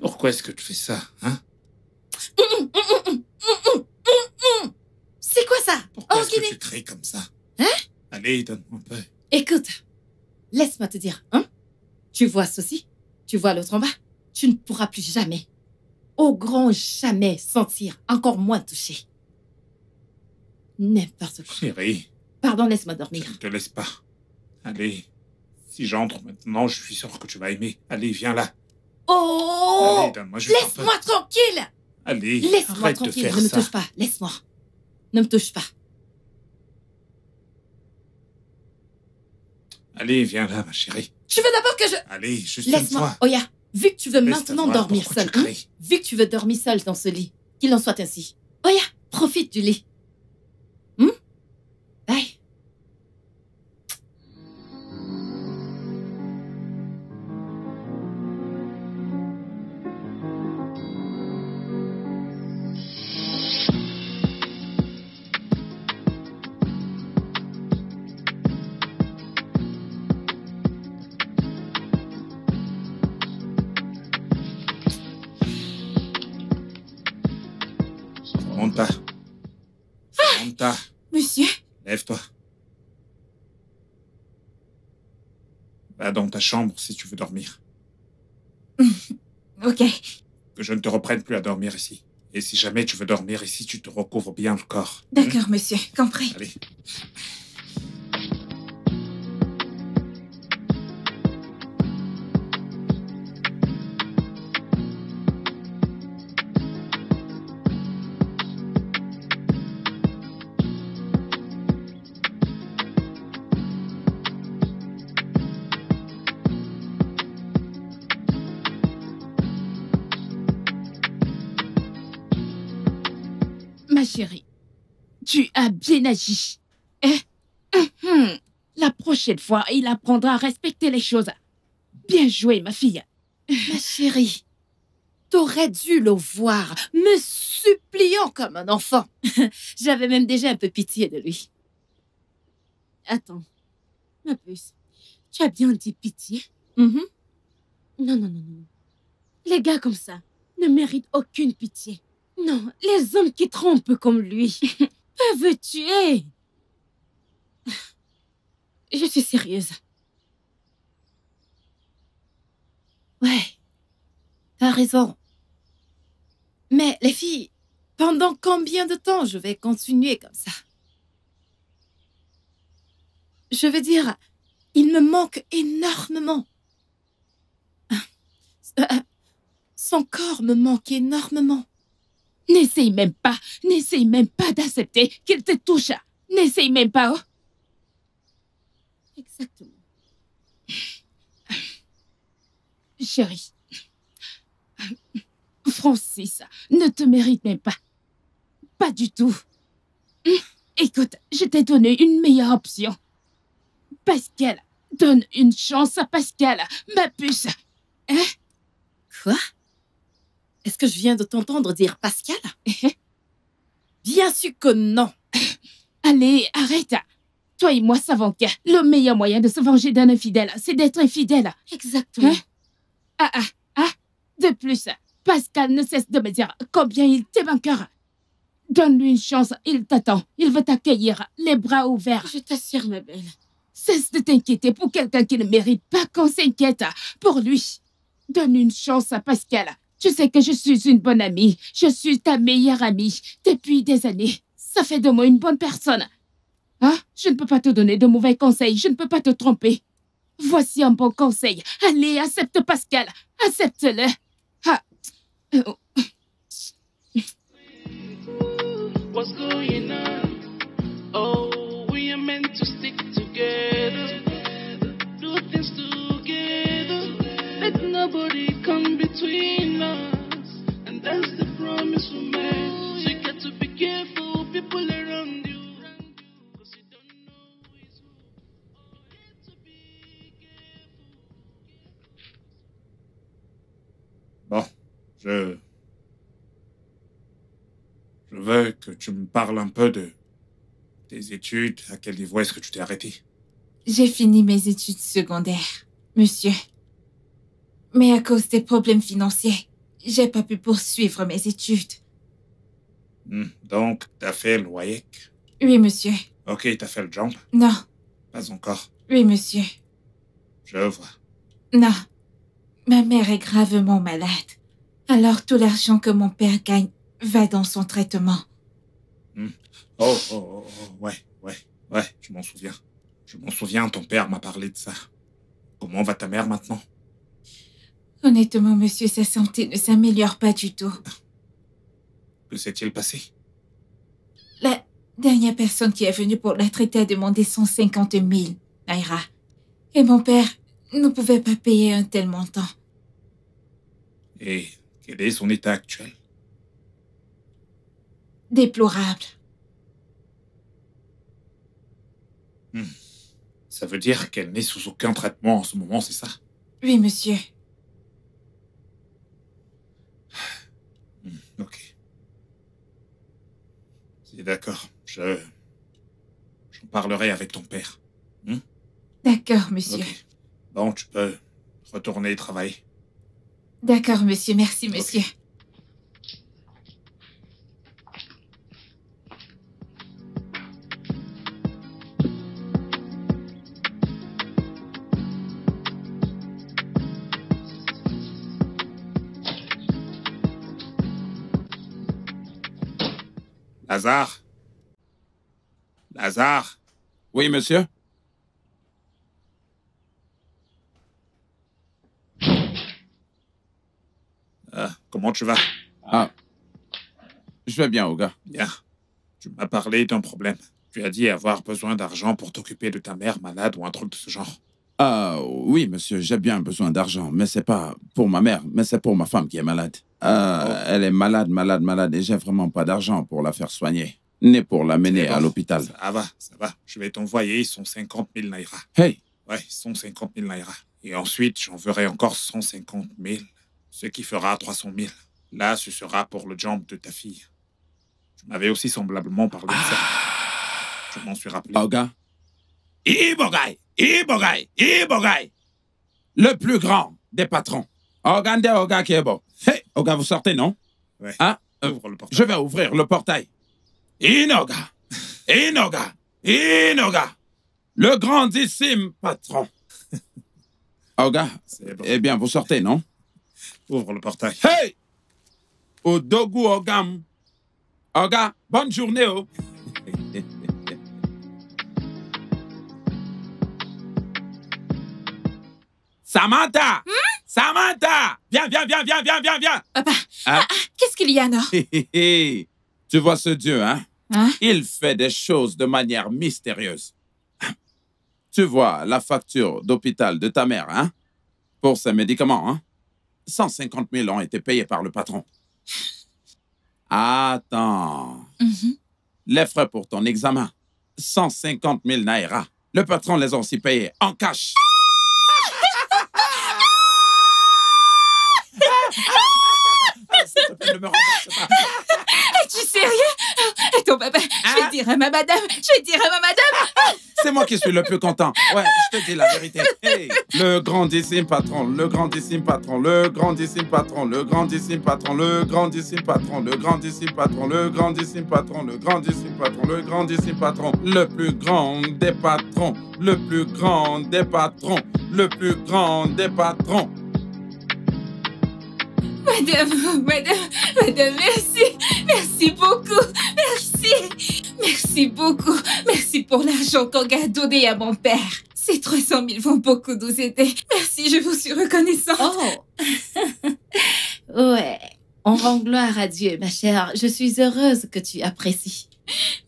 [SPEAKER 4] Pourquoi est-ce que tu fais ça, hein?
[SPEAKER 2] C'est quoi ça?
[SPEAKER 4] Pourquoi
[SPEAKER 2] Oh,
[SPEAKER 4] est-ce que
[SPEAKER 2] Guinée.
[SPEAKER 4] tu cries comme ça?
[SPEAKER 2] Hein?
[SPEAKER 4] Allez, donne-moi un peu.
[SPEAKER 2] Écoute, laisse-moi te dire, hein? Tu vois ceci? Tu vois l'autre en bas? Tu ne pourras plus jamais, au grand jamais, sentir, encore moins toucher. N'importe quoi.
[SPEAKER 4] Chérie,
[SPEAKER 2] Pardon, laisse-moi
[SPEAKER 4] je
[SPEAKER 2] dormir.
[SPEAKER 4] ne te laisse pas. Allez, si j'entre maintenant, je suis sûr que tu vas aimer. Allez, viens là.
[SPEAKER 2] Oh!
[SPEAKER 4] Allez, donne-moi juste un peu.
[SPEAKER 2] Laisse-moi tranquille!
[SPEAKER 4] Allez,
[SPEAKER 2] Laisse-moi
[SPEAKER 4] arrête de
[SPEAKER 2] tranquille,
[SPEAKER 4] faire
[SPEAKER 2] ne me
[SPEAKER 4] ça.
[SPEAKER 2] touche pas, laisse-moi. Ne me touche pas.
[SPEAKER 4] Allez, viens là, ma chérie.
[SPEAKER 2] Tu veux d'abord que je...
[SPEAKER 4] Allez, juste une
[SPEAKER 2] Laisse-moi.
[SPEAKER 4] fois.
[SPEAKER 2] Oya, vu que tu veux
[SPEAKER 4] Laisse
[SPEAKER 2] maintenant
[SPEAKER 4] voir
[SPEAKER 2] dormir
[SPEAKER 4] pourquoi
[SPEAKER 2] seul,
[SPEAKER 4] tu
[SPEAKER 2] hein,
[SPEAKER 4] cries.
[SPEAKER 2] vu que tu veux dormir seul dans ce lit, qu'il en soit ainsi. Oya, profite du lit. Bye.
[SPEAKER 4] Samantha. Samantha,
[SPEAKER 7] Monsieur,
[SPEAKER 4] lève-toi. Va dans ta chambre si tu veux dormir.
[SPEAKER 7] ok.
[SPEAKER 4] Que je ne te reprenne plus à dormir ici. Et si jamais tu veux dormir ici, tu te recouvres bien le corps.
[SPEAKER 7] D'accord, monsieur, compris.
[SPEAKER 4] Allez.
[SPEAKER 1] Ma chérie, tu as bien agi. La prochaine fois, il apprendra à respecter les choses. Bien joué, ma fille.
[SPEAKER 2] Ma chérie, t'aurais dû le voir, me suppliant comme un enfant. J'avais même déjà un peu pitié de lui.
[SPEAKER 7] Attends, ma puce, tu as bien dit pitié?
[SPEAKER 2] Mhm.
[SPEAKER 7] Non, non, non, non. Les gars comme ça ne méritent aucune pitié. Non, les hommes qui trompent comme lui peuvent tuer. Je suis sérieuse.
[SPEAKER 2] Ouais, t'as raison. Mais les filles, pendant combien de temps je vais continuer comme ça? Je veux dire, il me manque énormément. Son corps me manque énormément.
[SPEAKER 1] N'essaye même pas d'accepter qu'il te touche. N'essaye même pas, oh.
[SPEAKER 7] Exactement.
[SPEAKER 1] Chérie, Francis ne te mérite même pas. Pas du tout. Écoute, je t'ai donné une meilleure option. Pascal, donne une chance à Pascal, ma puce. Hein?
[SPEAKER 2] Quoi? Est-ce que je viens de t'entendre dire Pascal? Bien sûr que non.
[SPEAKER 1] Allez, arrête. Toi et moi savons que le meilleur moyen de se venger d'un infidèle, c'est d'être infidèle.
[SPEAKER 7] Exactement.
[SPEAKER 1] De plus, Pascal ne cesse de me dire combien il t'aime encore. Donne-lui une chance, il t'attend. Il veut t'accueillir, les bras ouverts.
[SPEAKER 7] Je t'assure, ma belle.
[SPEAKER 1] Cesse de t'inquiéter pour quelqu'un qui ne mérite pas qu'on s'inquiète pour lui. Donne une chance à Pascal. Tu sais que je suis une bonne amie. Je suis ta meilleure amie depuis des années. Ça fait de moi une bonne personne. Hein? Je ne peux pas te donner de mauvais conseils. Je ne peux pas te tromper. Voici un bon conseil. Allez, accepte Pascal. Accepte-le. Ah.
[SPEAKER 3] What's going on? Oh, we are meant to stick together, do things together. Let nobody come between us, and that's the promise we made. So you got to be careful, people around you, 'cause you don't know who is who. Oh, you got to be careful.
[SPEAKER 4] Bon, je veux que tu me parles un peu de tes études. À quel niveau est-ce que tu t'es arrêté?
[SPEAKER 7] J'ai fini mes études secondaires, monsieur. Mais à cause des problèmes financiers, j'ai pas pu poursuivre mes études.
[SPEAKER 4] Donc, t'as fait le WAEC.
[SPEAKER 7] Oui, monsieur.
[SPEAKER 4] Ok, t'as fait le jump.
[SPEAKER 7] Non,
[SPEAKER 4] Pas encore.
[SPEAKER 7] Oui, monsieur.
[SPEAKER 4] Je vois.
[SPEAKER 7] Non. Ma mère est gravement malade. Alors tout l'argent que mon père gagne va dans son traitement.
[SPEAKER 4] Ouais, je m'en souviens. Je m'en souviens, ton père m'a parlé de ça. Comment va ta mère maintenant?
[SPEAKER 7] Honnêtement, monsieur, sa santé ne s'améliore pas du tout.
[SPEAKER 4] Que s'est-il passé?
[SPEAKER 7] La dernière personne qui est venue pour la traiter a demandé 150 000 naira. Et mon père ne pouvait pas payer un tel montant.
[SPEAKER 4] Et quel est son état actuel?
[SPEAKER 7] Déplorable.
[SPEAKER 4] Ça veut dire qu'elle n'est sous aucun traitement en ce moment, c'est ça?
[SPEAKER 7] Oui, monsieur.
[SPEAKER 4] Ok. C'est d'accord. J'en parlerai avec ton père.
[SPEAKER 7] D'accord, monsieur.
[SPEAKER 4] Ok. Bon, tu peux retourner travailler.
[SPEAKER 7] D'accord, monsieur. Merci, monsieur.
[SPEAKER 4] Lazare? Lazare?
[SPEAKER 5] Oui, monsieur?
[SPEAKER 4] Comment tu vas?
[SPEAKER 5] Ah. Je vais bien, Oga.
[SPEAKER 4] Bien. Tu m'as parlé d'un problème. Tu as dit avoir besoin d'argent pour t'occuper de ta mère malade ou un truc de ce genre.
[SPEAKER 5] Ah, oui, monsieur, j'ai bien besoin d'argent, mais c'est pas pour ma mère, mais c'est pour ma femme qui est malade. Elle est malade, et j'ai vraiment pas d'argent pour la faire soigner, ni pour l'amener à l'hôpital.
[SPEAKER 4] Ça va. Je vais t'envoyer 150 000 naira.
[SPEAKER 5] Hey!
[SPEAKER 4] Ouais, 150 000 naira. Et ensuite, j'enverrai encore 150 000, ce qui fera 300 000. Là, ce sera pour le job de ta fille. Tu m'avais aussi semblablement parlé de ça. Je m'en suis rappelé.
[SPEAKER 5] Oga? Ibogay! Le plus grand des patrons. Ogande Oga Kebo. Hey, Oga, vous sortez, non?
[SPEAKER 4] Ouais.
[SPEAKER 5] Hein?
[SPEAKER 4] Ouvre le portail.
[SPEAKER 5] Je vais ouvrir le portail. Inoga! Le grandissime patron. Oga,
[SPEAKER 4] C'est bon.
[SPEAKER 5] eh bien, vous sortez, non?
[SPEAKER 4] Ouvre le portail.
[SPEAKER 5] Hey! Odogu Ogam. Oga, bonne journée, oh. Samantha! Samantha! Viens!
[SPEAKER 7] Papa,
[SPEAKER 5] Hein?
[SPEAKER 7] qu'est-ce qu'il y a, non?
[SPEAKER 5] Tu vois ce Dieu, hein?
[SPEAKER 7] Hein?
[SPEAKER 5] Il fait des choses de manière mystérieuse. Tu vois la facture d'hôpital de ta mère, hein? Pour ses médicaments, hein? 150 000 ont été payés par le patron. Attends. Les frais pour ton examen, 150 000 naira. Le patron les a aussi payés en cash. S'il te plaît, ne me renverse pas.
[SPEAKER 7] Es-tu sérieux? Attends, papa, je vais dire à ma madame.
[SPEAKER 5] C'est moi qui suis le plus content. Ouais, je te dis la vérité. Hey, le grandissime patron. Le plus grand des patrons.
[SPEAKER 7] Madame, merci beaucoup, merci beaucoup, merci pour l'argent qu'Oga a donné à mon père. Ces 300 000 vont beaucoup nous aider. Merci, je vous suis reconnaissante.
[SPEAKER 2] Oh! Ouais. On rend gloire à Dieu, ma chère. Je suis heureuse que tu apprécies.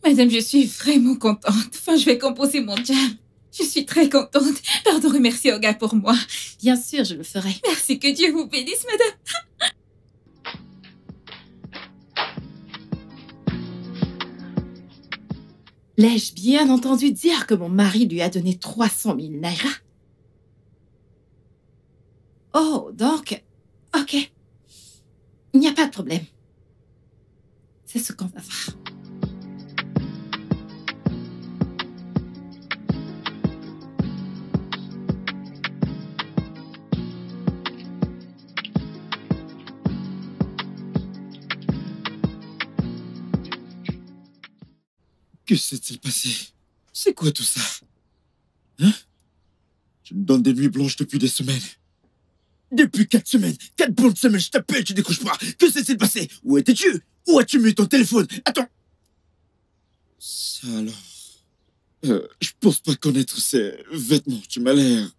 [SPEAKER 7] Madame, je suis vraiment contente. Enfin, je vais composer mon jam. Je suis très contente. Pardon, remercie Oga pour moi.
[SPEAKER 2] Bien sûr, je le ferai.
[SPEAKER 7] Merci, que Dieu vous bénisse, madame.
[SPEAKER 2] L'ai-je bien entendu dire que mon mari lui a donné 300 000 naira? Oh, donc... Ok. Il n'y a pas de problème. C'est ce qu'on va faire.
[SPEAKER 4] Que s'est-il passé? C'est quoi tout ça?
[SPEAKER 8] Hein? Tu me donnes des nuits blanches depuis des semaines. Depuis 4 semaines, 4 bonnes semaines, je t'appelle, tu décroches pas. Que s'est-il passé? Où étais-tu? Où as-tu mis ton téléphone? Attends. Ça alors. Je pense pas connaître ces vêtements, tu m'as l'air.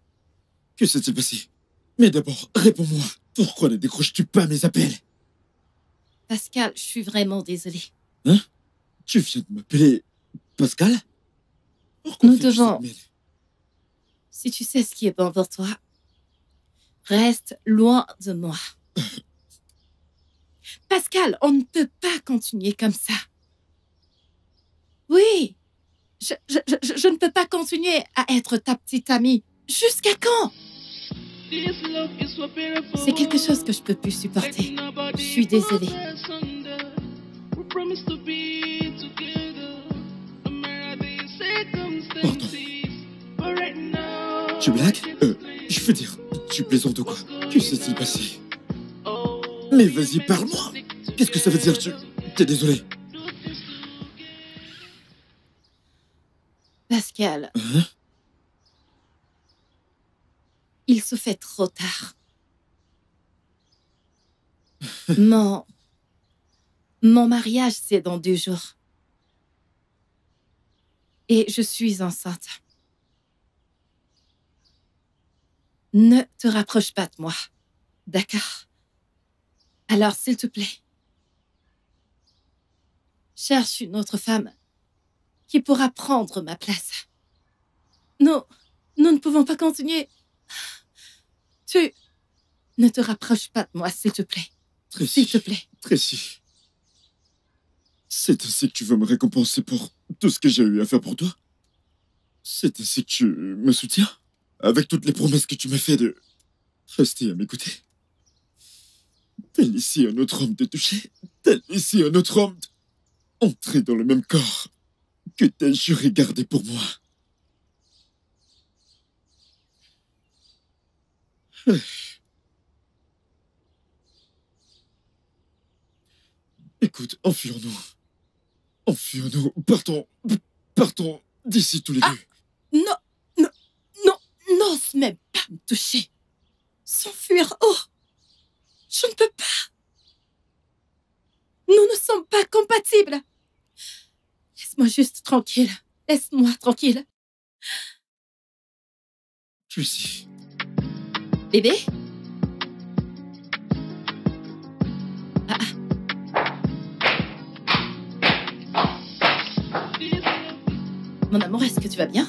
[SPEAKER 8] Que s'est-il passé? Mais d'abord, réponds-moi. Pourquoi ne décroches-tu pas mes appels?
[SPEAKER 2] Pascal, je suis vraiment désolée.
[SPEAKER 8] Hein? Tu viens de m'appeler Pascal? Pourquoi
[SPEAKER 2] Nous
[SPEAKER 8] fais-tu
[SPEAKER 2] devons-
[SPEAKER 8] cette mine?
[SPEAKER 2] Si tu sais ce qui est bon pour toi, reste loin de moi. Pascal, on ne peut pas continuer comme ça. Oui, je ne peux pas continuer à être ta petite amie. Jusqu'à quand? C'est quelque chose que je peux plus supporter. Je suis désolée.
[SPEAKER 8] Pardon. Tu blagues? Je veux dire, tu plaisantes ou quoi? Que s'est-il passé? Mais vas-y, parle-moi. Qu'est-ce que ça veut dire? T'es désolé?
[SPEAKER 2] Pascal,
[SPEAKER 8] Hein?
[SPEAKER 2] il se fait trop tard. Mon mariage, c'est dans 2 jours. Et je suis enceinte. Ne te rapproche pas de moi. D'accord? Alors, s'il te plaît, cherche une autre femme qui pourra prendre ma place. Nous ne pouvons pas continuer. Tu ne te rapproches pas de moi, s'il te plaît.
[SPEAKER 8] Tracy.
[SPEAKER 2] S'il te plaît.
[SPEAKER 8] Tracy. C'est ainsi que tu veux me récompenser pour tout ce que j'ai eu à faire pour toi? C'est ainsi que tu me soutiens? Avec toutes les promesses que tu m'as fait de rester à mes côtés? Tel ici un autre homme de toucher? Tel ici un autre homme entrer dans le même corps que t'as juré garder pour moi? Écoute, enfuyons-nous. Enfuyons-nous. Partons d'ici tous les deux.
[SPEAKER 2] N'ose même pas me toucher. S'enfuir. Oh, je ne peux pas. Nous ne sommes pas compatibles. Laisse-moi juste tranquille. Laisse-moi tranquille.
[SPEAKER 8] Tracy.
[SPEAKER 2] Bébé? Mon amour, est-ce que tu vas bien?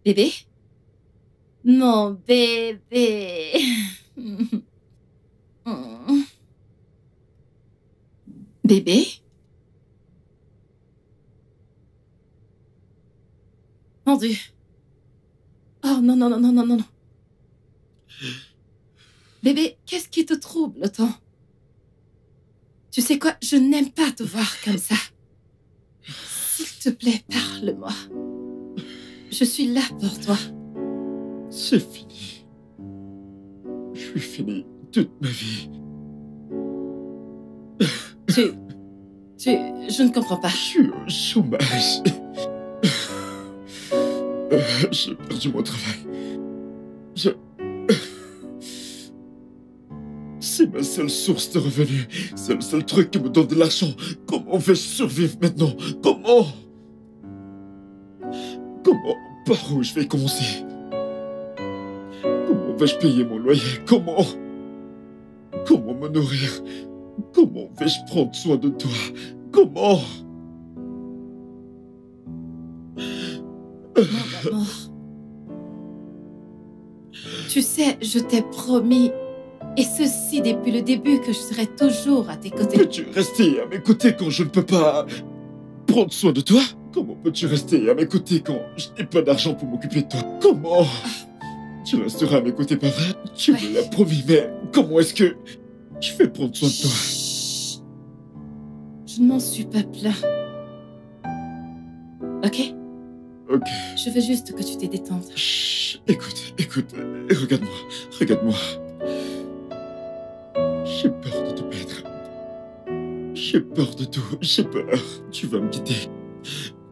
[SPEAKER 2] Bébé? Mon bébé. Bébé? Mon Dieu. Oh non, non, non, non, non, non, non. Bébé, qu'est-ce qui te trouble tant? Tu sais quoi, je n'aime pas te voir comme ça. S'il te plaît, parle-moi. Je suis là pour toi.
[SPEAKER 8] C'est fini. Je suis fini toute ma vie.
[SPEAKER 2] Je ne comprends pas.
[SPEAKER 8] Je suis au chômage. J'ai perdu mon travail. C'est ma seule source de revenus. C'est le seul truc qui me donne de l'argent. Comment vais-je survivre maintenant? Comment? Par où je vais commencer? Comment vais-je payer mon loyer? Comment me nourrir? Comment vais-je prendre soin de toi? Comment?
[SPEAKER 2] Mon amour. Tu sais, je t'ai promis, et ceci depuis le début, que je serai toujours à tes côtés.
[SPEAKER 8] Peux-tu rester à mes côtés quand je ne peux pas prendre soin de toi? Comment peux-tu rester à mes côtés quand je n'ai pas d'argent pour m'occuper de toi? Comment? Tu resteras à mes côtés, pas vrai? Tu me l'as promis, mais comment est-ce que je vais prendre soin de toi?
[SPEAKER 2] Chut. Je ne m'en suis pas plaint. Ok?
[SPEAKER 8] Ok.
[SPEAKER 2] Je veux juste que tu te détendes.
[SPEAKER 8] Chut. Écoute, regarde-moi. J'ai peur de te perdre. J'ai peur de tout, j'ai peur. Tu vas me quitter.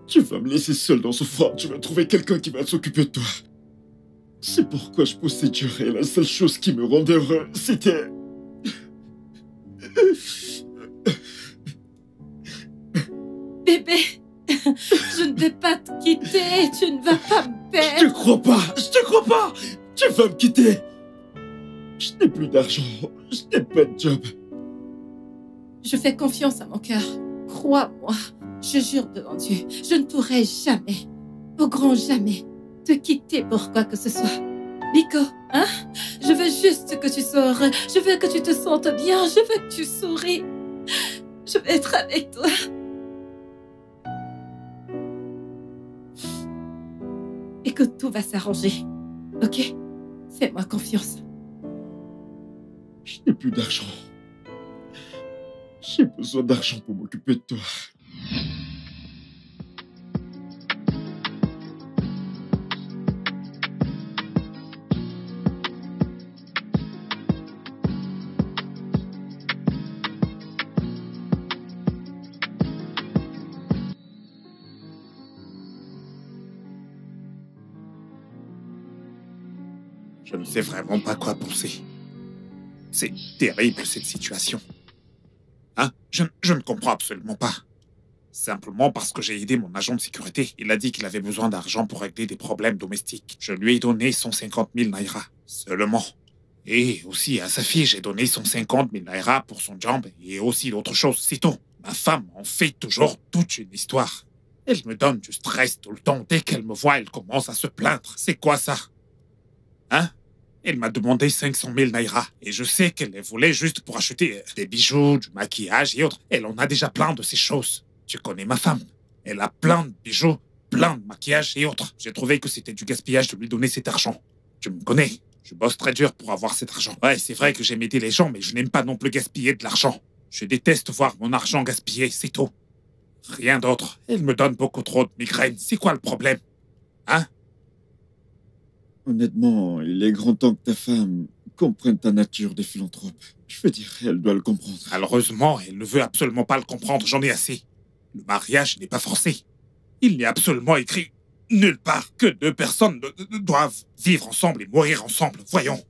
[SPEAKER 8] Tu vas me laisser seul dans ce froid. Tu vas trouver quelqu'un qui va s'occuper de toi. C'est pourquoi je poussais dur et la seule chose qui me rendait heureux, c'était...
[SPEAKER 2] Bébé, je ne vais pas te quitter. Tu ne vas pas me
[SPEAKER 8] Je
[SPEAKER 2] perdre.
[SPEAKER 8] te crois pas, je te crois pas. Tu vas me quitter. Je n'ai plus d'argent, je n'ai pas de job.
[SPEAKER 2] Je fais confiance à mon cœur. Crois-moi, je jure devant Dieu, je ne pourrai jamais, au grand jamais, te quitter pour quoi que ce soit. Nico, hein? Je veux juste que tu sors. Je veux que tu te sentes bien. Je veux que tu souris. Je veux être avec toi. Et que tout va s'arranger. Ok? Fais-moi confiance.
[SPEAKER 8] Je n'ai plus d'argent. J'ai besoin d'argent pour m'occuper de toi.
[SPEAKER 4] Je ne sais vraiment pas quoi penser. C'est terrible, cette situation. Hein? Je ne comprends absolument pas. Simplement parce que j'ai aidé mon agent de sécurité. Il a dit qu'il avait besoin d'argent pour régler des problèmes domestiques. Je lui ai donné 150 000 naira, seulement. Et aussi à sa fille, j'ai donné 150 000 naira pour son job et aussi d'autres choses, c'est tout. Ma femme en fait toujours toute une histoire. Elle me donne du stress tout le temps. Dès qu'elle me voit, elle commence à se plaindre. C'est quoi ça? Hein? Elle m'a demandé 500 000 naira. Et je sais qu'elle les voulait juste pour acheter des bijoux, du maquillage et autres. Elle en a déjà plein de ces choses. Tu connais ma femme. Elle a plein de bijoux, plein de maquillage et autres. J'ai trouvé que c'était du gaspillage de lui donner cet argent. Tu me connais. Je bosse très dur pour avoir cet argent. Ouais, c'est vrai que j'aime aider les gens, mais je n'aime pas non plus gaspiller de l'argent. Je déteste voir mon argent gaspillé, c'est tout. Rien d'autre. Elle me donne beaucoup trop de migraines. C'est quoi le problème? Hein?
[SPEAKER 8] Honnêtement, il est grand temps que ta femme comprenne ta nature de philanthrope. Je veux dire, elle doit le comprendre.
[SPEAKER 4] Malheureusement, elle ne veut absolument pas le comprendre. J'en ai assez. Le mariage n'est pas forcé. Il n'est absolument écrit nulle part que deux personnes doivent vivre ensemble et mourir ensemble. Voyons.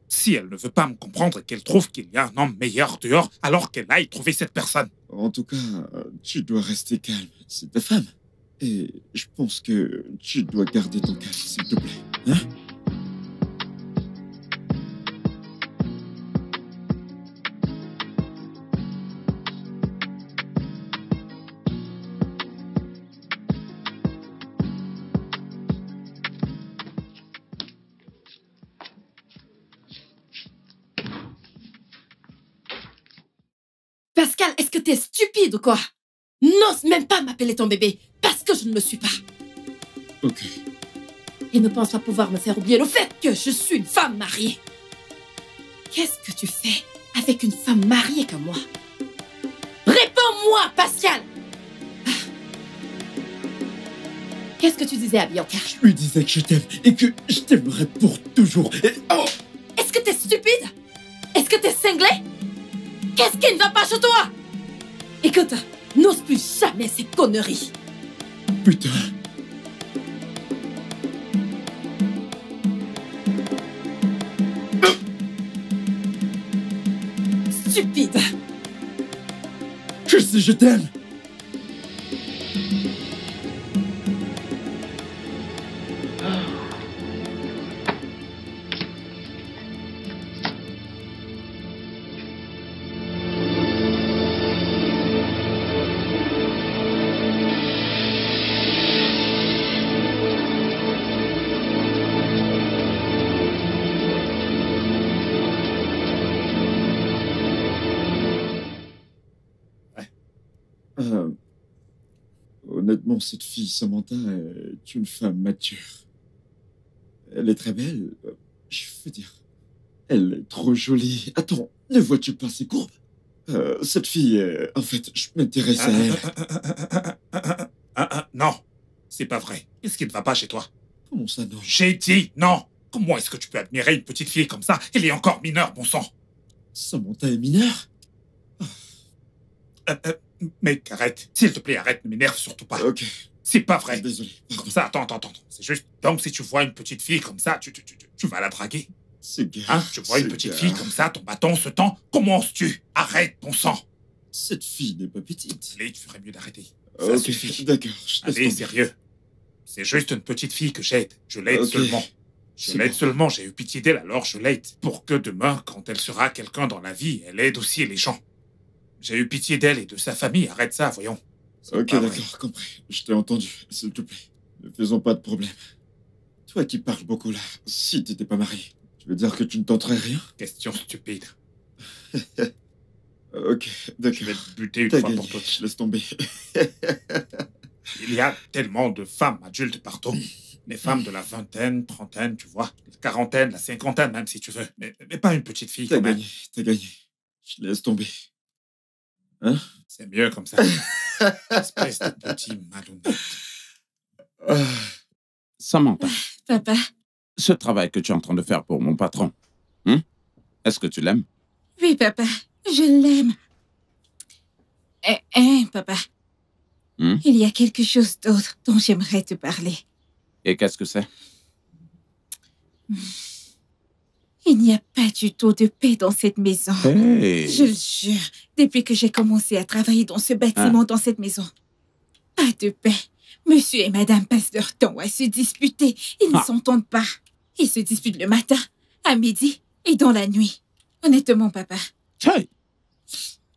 [SPEAKER 4] Si elle ne veut pas me comprendre et qu'elle trouve qu'il y a un homme meilleur dehors, alors qu'elle aille trouver cette personne.
[SPEAKER 8] En tout cas, tu dois rester calme. C'est ta femme. Et je pense que tu dois garder ton calme, s'il te plaît. Hein?
[SPEAKER 2] Pascal, est-ce que t'es stupide ou quoi? N'ose même pas m'appeler ton bébé, parce que je ne le suis pas.
[SPEAKER 8] Ok.
[SPEAKER 2] Et ne pense pas pouvoir me faire oublier le fait que je suis une femme mariée. Qu'est-ce que tu fais avec une femme mariée comme moi? Réponds-moi, Pascal! Qu'est-ce que tu disais à Bianca?
[SPEAKER 8] Je lui disais que je t'aime et que je t'aimerais pour toujours. Et... Oh!
[SPEAKER 2] Est-ce que t'es stupide? Est-ce que t'es cinglé? Qu'est-ce qui ne va pas chez toi? Écoute, n'ose plus jamais ces conneries.
[SPEAKER 8] Putain.
[SPEAKER 2] Stupide.
[SPEAKER 8] Je sais, je t'aime. Honnêtement, cette fille, Samantha, est une femme mature. Elle est très belle. Je veux dire, elle est trop jolie. Attends, ne vois-tu pas ses courbes? Cette fille, en fait, je m'intéresse à elle.
[SPEAKER 4] Non, c'est pas vrai. Qu'est-ce qui ne va pas chez toi?
[SPEAKER 8] Comment ça, non?
[SPEAKER 4] J'ai dit non. Comment est-ce que tu peux admirer une petite fille comme ça? Elle est encore mineure, bon sang.
[SPEAKER 8] Samantha est mineure?
[SPEAKER 4] Mec, arrête. S'il te plaît, arrête. Ne m'énerve surtout pas.
[SPEAKER 8] Ok,
[SPEAKER 4] C'est pas vrai.
[SPEAKER 8] désolé.
[SPEAKER 4] Comme ça, attends. C'est juste... Donc, si tu vois une petite fille comme ça, tu vas la draguer.
[SPEAKER 8] C'est gars.
[SPEAKER 4] Hein? Tu vois une petite fille comme ça, ton bâton se tend. Comment oses-tu? Arrête, bon sang.
[SPEAKER 8] Cette fille n'est pas petite.
[SPEAKER 4] Allez, tu ferais mieux d'arrêter. Ça
[SPEAKER 8] Ok,
[SPEAKER 4] suffit.
[SPEAKER 8] d'accord. Je laisse
[SPEAKER 4] Allez,
[SPEAKER 8] tomber.
[SPEAKER 4] sérieux. C'est juste une petite fille que j'aide. Je l'aide
[SPEAKER 8] Ok.
[SPEAKER 4] seulement. Je
[SPEAKER 8] C'est
[SPEAKER 4] l'aide
[SPEAKER 8] bon.
[SPEAKER 4] seulement. J'ai eu pitié d'elle, alors je l'aide. Pour que demain, quand elle sera quelqu'un dans la vie, elle aide aussi les gens. J'ai eu pitié d'elle et de sa famille. Arrête ça, voyons. C'est
[SPEAKER 8] Ok,
[SPEAKER 4] pas vrai.
[SPEAKER 8] d'accord, compris. Je t'ai entendu, s'il te plaît. Ne faisons pas de problème. Toi qui parles beaucoup là, si t'étais pas marié, tu veux dire que tu ne tenterais rien?
[SPEAKER 4] Question stupide.
[SPEAKER 8] Ok,
[SPEAKER 4] Je
[SPEAKER 8] d'accord.
[SPEAKER 4] vais te buter une
[SPEAKER 8] T'as
[SPEAKER 4] fois
[SPEAKER 8] gagné,
[SPEAKER 4] pour toutes.
[SPEAKER 8] je laisse tomber.
[SPEAKER 4] Il y a tellement de femmes adultes partout. Les femmes de la vingtaine, trentaine, tu vois. La quarantaine, la cinquantaine même si tu veux. Mais pas une petite fille
[SPEAKER 8] T'as
[SPEAKER 4] quand même.
[SPEAKER 8] gagné, t'as gagné. Je laisse tomber. Hein?
[SPEAKER 4] C'est mieux comme ça. Espèce de petit malhonnête.
[SPEAKER 8] Ah,
[SPEAKER 5] Samantha,
[SPEAKER 7] Papa,
[SPEAKER 5] ce travail que tu es en train de faire pour mon patron, est-ce que tu l'aimes?
[SPEAKER 7] oui, papa, je l'aime. Papa, il y a quelque chose d'autre dont j'aimerais te parler.
[SPEAKER 5] Et qu'est-ce que c'est?
[SPEAKER 7] Il n'y a pas du tout de paix dans cette maison.
[SPEAKER 5] Hey!
[SPEAKER 7] Je le jure, depuis que j'ai commencé à travailler dans ce bâtiment, dans cette maison. Pas de paix. Monsieur et madame passent leur temps à se disputer. Ils ne s'entendent pas. Ils se disputent le matin, à midi et dans la nuit. Honnêtement, papa,
[SPEAKER 5] Hey!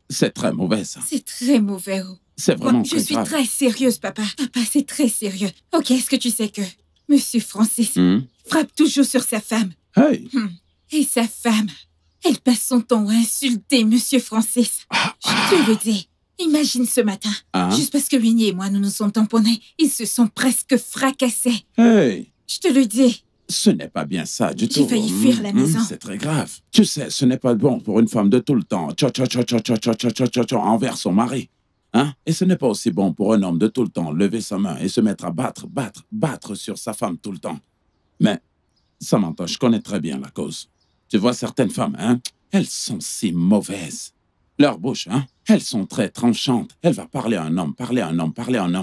[SPEAKER 5] C'est très mauvais, ça.
[SPEAKER 7] c'est très mauvais.
[SPEAKER 5] C'est vraiment
[SPEAKER 7] Je
[SPEAKER 5] très
[SPEAKER 7] suis
[SPEAKER 5] grave.
[SPEAKER 7] très sérieuse, papa. Papa, c'est très sérieux. Ok, est-ce que tu sais que Monsieur Francis frappe toujours sur sa femme?
[SPEAKER 5] Hey!
[SPEAKER 7] Et sa femme, elle passe son temps à insulter Monsieur Francis. Je te le dis. Imagine ce matin, juste parce que Winnie et moi, nous nous sommes tamponnés, ils se sont presque fracassés.
[SPEAKER 5] Hey!
[SPEAKER 7] Je te le dis.
[SPEAKER 5] Ce n'est pas bien ça du tout.
[SPEAKER 7] J'ai failli fuir la maison.
[SPEAKER 5] C'est très grave. Tu sais, ce n'est pas bon pour une femme de tout le temps envers son mari. Hein? Et ce n'est pas aussi bon pour un homme de tout le temps lever sa main et se mettre à battre sur sa femme tout le temps. Mais, Samantha, je connais très bien la cause. Tu vois, certaines femmes, elles sont si mauvaises. Leur bouche, elles sont très tranchantes.Elles vont parler à un homme.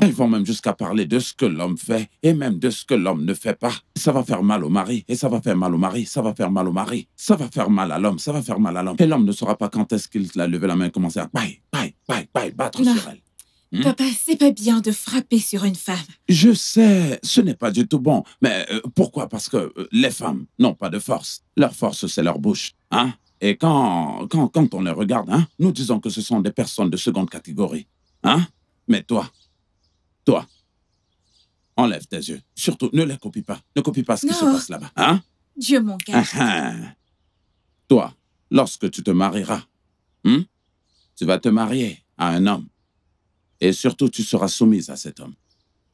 [SPEAKER 5] Elles vont même jusqu'à parler de ce que l'homme fait et même de ce que l'homme ne fait pas. Ça va faire mal au mari, et ça va faire mal au mari, ça va faire mal au mari, ça va faire mal à l'homme, ça va faire mal à l'homme. Et l'homme ne saura pas quand est-ce qu'il a levé la main et commencé à battre
[SPEAKER 7] Non.
[SPEAKER 5] sur elle.
[SPEAKER 7] Papa, c'est pas bien de frapper sur une femme.
[SPEAKER 5] Je sais, ce n'est pas du tout bon. Mais pourquoi? Parce que les femmes n'ont pas de force. Leur force, c'est leur bouche. Et quand on les regarde, nous disons que ce sont des personnes de seconde catégorie. Mais toi, enlève tes yeux. Surtout, ne les copie pas. Ne copie pas ce qui se passe là-bas.
[SPEAKER 7] Dieu m'en garde.
[SPEAKER 5] Toi, lorsque tu te marieras, tu vas te marier à un homme. Et surtout, tu seras soumise à cet homme.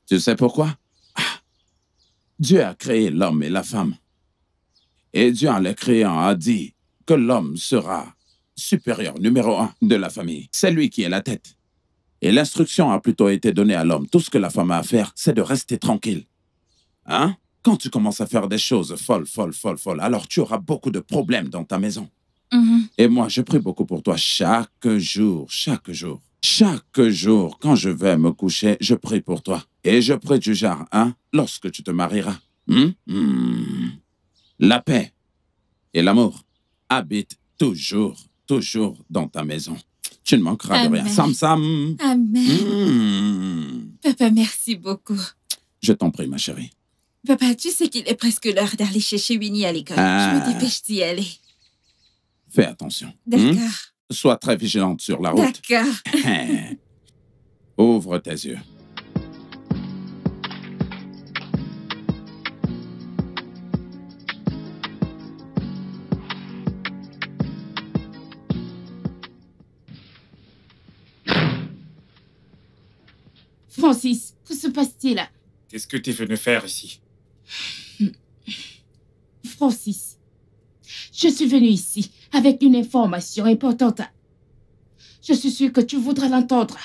[SPEAKER 5] Tu sais pourquoi? Dieu a créé l'homme et la femme. Et Dieu, en les créant, a dit que l'homme sera supérieur, numéro 1 de la famille. C'est lui qui est la tête. Et l'instruction a plutôt été donnée à l'homme. Tout ce que la femme a à faire, c'est de rester tranquille. Quand tu commences à faire des choses folles, alors tu auras beaucoup de problèmes dans ta maison. Et moi, je prie beaucoup pour toi chaque jour. Chaque jour, quand je vais me coucher, je prie pour toi. Et je prie du genre, lorsque tu te marieras. La paix et l'amour habitent toujours dans ta maison. Tu ne manqueras de rien. Sam.
[SPEAKER 7] Amen. Papa, merci beaucoup.
[SPEAKER 5] Je t'en prie, ma chérie.
[SPEAKER 7] Papa, tu sais qu'il est presque l'heure d'aller chercher Winnie à l'école. Je me dépêche d'y aller.
[SPEAKER 5] Fais attention.
[SPEAKER 7] D'accord.
[SPEAKER 5] Sois très vigilante sur la route.
[SPEAKER 7] D'accord.
[SPEAKER 5] Ouvre tes yeux.
[SPEAKER 1] Francis, que se passe-t-il?
[SPEAKER 4] Qu'est-ce que tu es venu faire ici?
[SPEAKER 1] Francis, je suis venu ici avec une information importante. Je suis sûre que tu voudras l'entendre.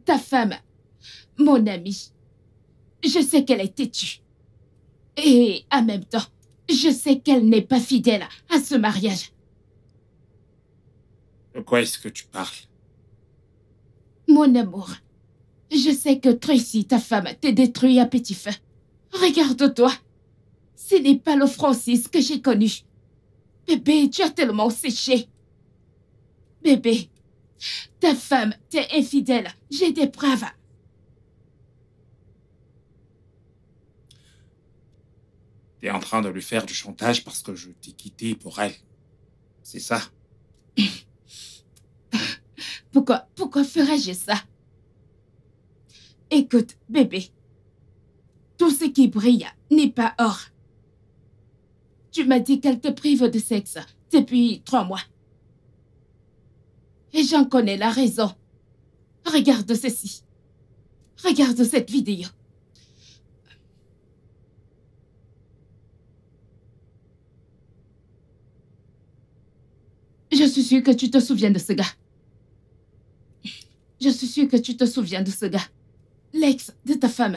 [SPEAKER 1] Ta femme, mon amie, je sais qu'elle est têtue. Et en même temps, je sais qu'elle n'est pas fidèle à ce mariage.
[SPEAKER 4] De quoi est-ce que tu parles?
[SPEAKER 1] Mon amour, je sais que Tracy, ta femme, t'est détruit à petit feu. Regarde-toi. Ce n'est pas le Francis que j'ai connu. Bébé, tu as tellement séché. Bébé, ta femme t'est infidèle. J'ai des preuves.
[SPEAKER 4] T'es en train de lui faire du chantage parce que je t'ai quitté pour elle. C'est ça?
[SPEAKER 1] Pourquoi ferais-je ça? Écoute, bébé. Tout ce qui brille n'est pas or. Tu m'as dit qu'elle te prive de sexe depuis 3 mois. Et j'en connais la raison. Regarde ceci. Regarde cette vidéo. Je suis sûre que tu te souviens de ce gars. Je suis sûre que tu te souviens de ce gars. L'ex de ta femme.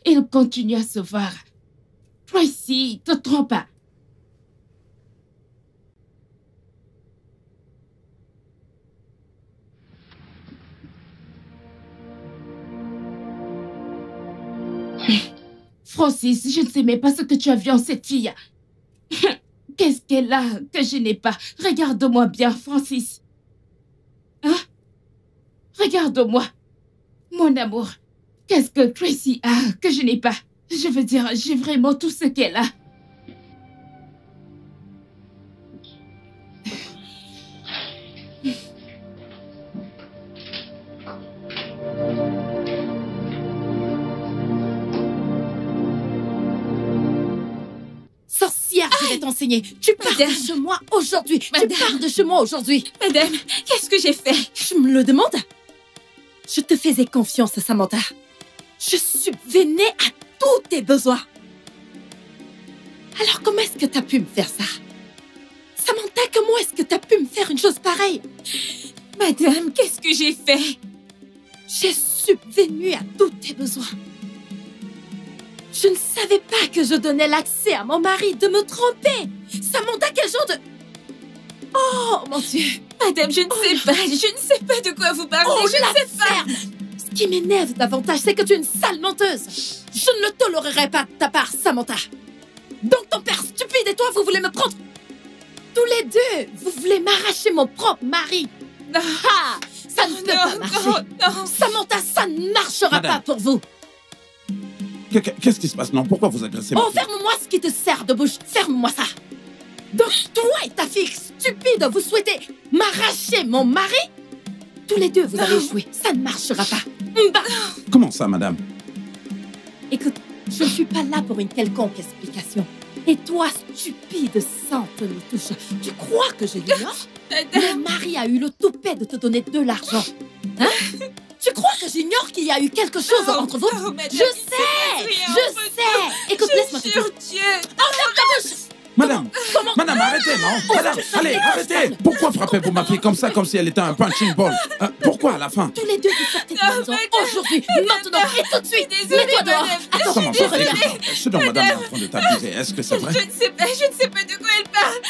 [SPEAKER 1] Il continue à se voir. Tracy, te trompe pas. Francis, je ne sais même pas ce que tu as vu en cette fille. Qu'est-ce qu'elle a que je n'ai pas? Regarde-moi bien, Francis. Hein? Regarde-moi. Mon amour. Qu'est-ce que Tracy a que je n'ai pas? Je veux dire, j'ai vraiment tout ce qu'elle a.
[SPEAKER 2] Sorcière, je vais t'enseigner. Tu pars de chez moi aujourd'hui. Tu pars de chez moi aujourd'hui.
[SPEAKER 7] Madame, qu'est-ce que j'ai fait?
[SPEAKER 2] Je me le demande. Je te faisais confiance, Samantha. Je subvenais à tous tes besoins. Alors comment est-ce que t'as pu me faire ça? Samantha, comment est-ce que t'as pu me faire une chose pareille?
[SPEAKER 7] Madame, qu'est-ce que j'ai fait?
[SPEAKER 2] J'ai subvenu à tous tes besoins. Je ne savais pas que je donnais l'accès à mon mari de me tromper. Samantha, quel genre de... Oh, mon Dieu.
[SPEAKER 7] Madame, je ne sais pas de quoi vous parlez.
[SPEAKER 2] Oh,
[SPEAKER 7] je ne sais pas.
[SPEAKER 2] Ce qui m'énerve davantage, c'est que tu es une sale menteuse. Je ne le tolérerai pas de ta part, Samantha. Donc ton père stupide et toi, vous voulez me prendre... Tous les deux, vous voulez m'arracher mon propre mari.
[SPEAKER 7] Non.
[SPEAKER 2] Ah, ça ne peut pas marcher.
[SPEAKER 7] Non.
[SPEAKER 2] Samantha, ça ne marchera
[SPEAKER 5] Madame.
[SPEAKER 2] pas pour vous.
[SPEAKER 5] Qu'est-ce qui se passe? Non, pourquoi vous agressez ma
[SPEAKER 2] Oh,
[SPEAKER 5] fille?
[SPEAKER 2] ferme-moi ce qui te sert de bouche. Ferme-moi ça. Donc, toi et ta fille stupide, vous souhaitez m'arracher mon mari? Tous les deux, vous allez échouer. Ça ne marchera pas. Bah.
[SPEAKER 5] Comment ça, madame?
[SPEAKER 2] Écoute, je ne suis pas là pour une quelconque explication. Et toi, stupide, sans tenir touche, tu crois que je l'ignore? Mon mari a eu le toupet de te donner de l'argent. Hein? Tu crois que j'ignore qu'il y a eu quelque chose entre vous?
[SPEAKER 7] Non, madame,
[SPEAKER 2] Je sais. Écoute, laisse-moi te dire.
[SPEAKER 7] Dieu.
[SPEAKER 2] Oh, ferme ta bouche.
[SPEAKER 5] Madame!
[SPEAKER 2] Comment?
[SPEAKER 5] Madame, arrêtez, non? Madame, allez, arrêtez! Pourquoi frappez-vous ma fille comme ça, comme si elle était un punching ball? Pourquoi à la fin?
[SPEAKER 2] Tous les deux, vous sortez de la maison aujourd'hui, maintenant et tout de suite.
[SPEAKER 7] Désolée,
[SPEAKER 2] Mets-toi dehors.
[SPEAKER 7] madame.
[SPEAKER 2] Attends,
[SPEAKER 5] Comment
[SPEAKER 2] je
[SPEAKER 5] ça?
[SPEAKER 2] reviens.
[SPEAKER 5] Ce dont madame est en train de t'accuser, est-ce que c'est vrai?
[SPEAKER 7] Je ne sais pas de quoi elle parle.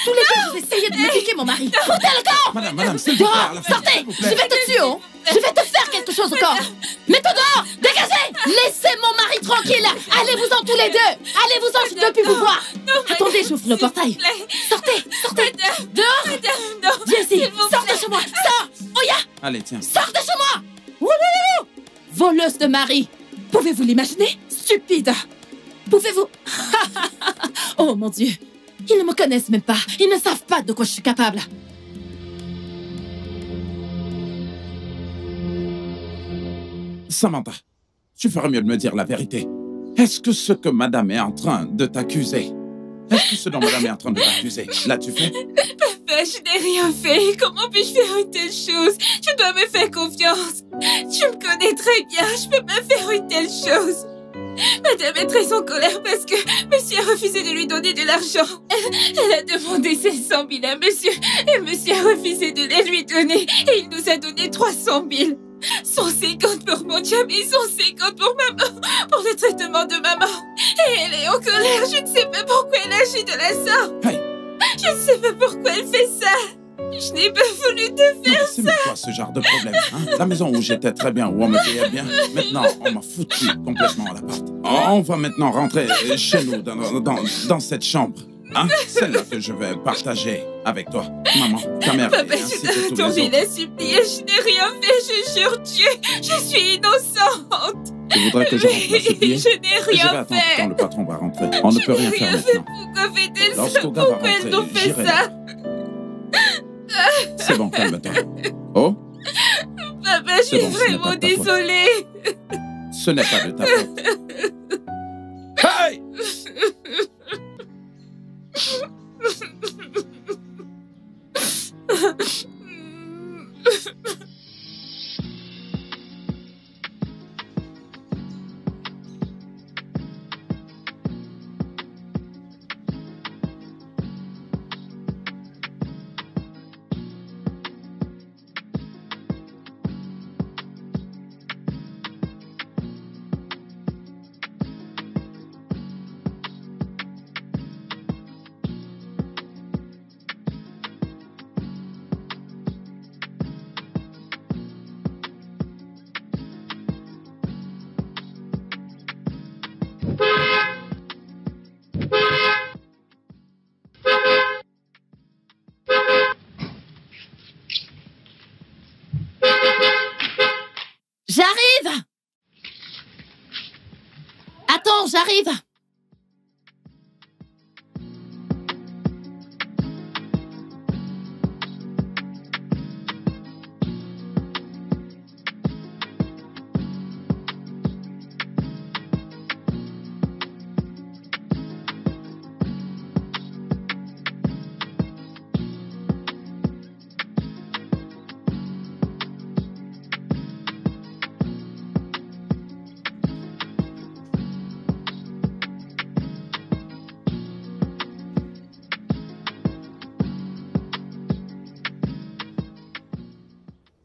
[SPEAKER 2] Tous les deux, vous essayez de me piquer mon mari. Sortez le corps.
[SPEAKER 5] Madame, s'il vous plaît, à
[SPEAKER 2] Dehors,
[SPEAKER 5] la fin,
[SPEAKER 2] sortez.
[SPEAKER 5] s'il vous
[SPEAKER 2] Je
[SPEAKER 5] plaît.
[SPEAKER 2] vais te tuer, hein. Je vais te faire quelque chose au corps. Mets-toi dehors. Dégagez. Laissez mon mari tranquille. Allez-vous-en tous les deux. Allez-vous-en, je ne veux plus vous voir. Attendez, j'ouvre le portail. Sortez. Dehors.
[SPEAKER 7] Madame, non.
[SPEAKER 2] Viens ici.
[SPEAKER 7] S'il vous
[SPEAKER 2] Sors de chez moi. Sors. Oya.
[SPEAKER 5] Allez, tiens.
[SPEAKER 2] Sors de chez moi. Wouhou. Voleuse de mari. Pouvez-vous l'imaginer? Stupide. Pouvez-vous... Oh mon Dieu. Ils ne me connaissent même pas. Ils ne savent pas de quoi je suis capable.
[SPEAKER 5] Samantha, tu ferais mieux de me dire la vérité. Est-ce que ce que madame est en train de t'accuser, est-ce que ce dont madame est en train de t'accuser, l'as-tu fait?
[SPEAKER 7] Papa, je n'ai rien fait. Comment puis-je faire une telle chose? Tu dois me faire confiance. Tu me connais très bien. Je peux pas faire une telle chose. Madame est très en colère parce que monsieur a refusé de lui donner de l'argent. Elle a demandé 500 000 à monsieur et monsieur a refusé de les lui donner et il nous a donné 300 000. 150 pour mon job et 150 pour maman, pour le traitement de maman. Et elle est en colère. Je ne sais pas pourquoi elle agit de la sorte.
[SPEAKER 5] Hey.
[SPEAKER 7] Je ne sais pas pourquoi elle fait ça. Je n'ai pas voulu te
[SPEAKER 5] Non,
[SPEAKER 7] faire.
[SPEAKER 5] mais c'est même quoi ce genre de problème, hein? La maison où j'étais très bien, où on me payait bien, maintenant, on m'a foutu complètement à la porte. On va maintenant rentrer chez nous, dans cette chambre. Hein? Celle-là que je vais partager avec toi, maman, ta mère,
[SPEAKER 7] Papa,
[SPEAKER 5] et ainsi
[SPEAKER 7] je
[SPEAKER 5] que tous
[SPEAKER 7] t'en
[SPEAKER 5] les
[SPEAKER 7] prie,
[SPEAKER 5] autres.
[SPEAKER 7] la supplier. Je n'ai rien fait, je jure Dieu. Je suis innocente.
[SPEAKER 5] Tu voudrais que je rentre la supplier?
[SPEAKER 7] Je n'ai
[SPEAKER 5] Je vais
[SPEAKER 7] rien
[SPEAKER 5] attendre quand
[SPEAKER 7] fait.
[SPEAKER 5] le patron va rentrer. On ne peut rien faire maintenant.
[SPEAKER 7] Pourquoi fait-elle ça?
[SPEAKER 5] Lorsqu'Oga va
[SPEAKER 7] Pourquoi elles
[SPEAKER 5] rentrer,
[SPEAKER 7] ont fait
[SPEAKER 5] j'irai.
[SPEAKER 7] ça?
[SPEAKER 5] C'est bon, calme-toi. Oh,
[SPEAKER 7] Papa, je
[SPEAKER 5] C'est
[SPEAKER 7] suis
[SPEAKER 5] bon, ce n'est
[SPEAKER 7] vraiment
[SPEAKER 5] pas de ta faute.
[SPEAKER 7] désolée.
[SPEAKER 5] ce n'est pas de ta faute. Hey!
[SPEAKER 2] J'arrive! Attends, j'arrive!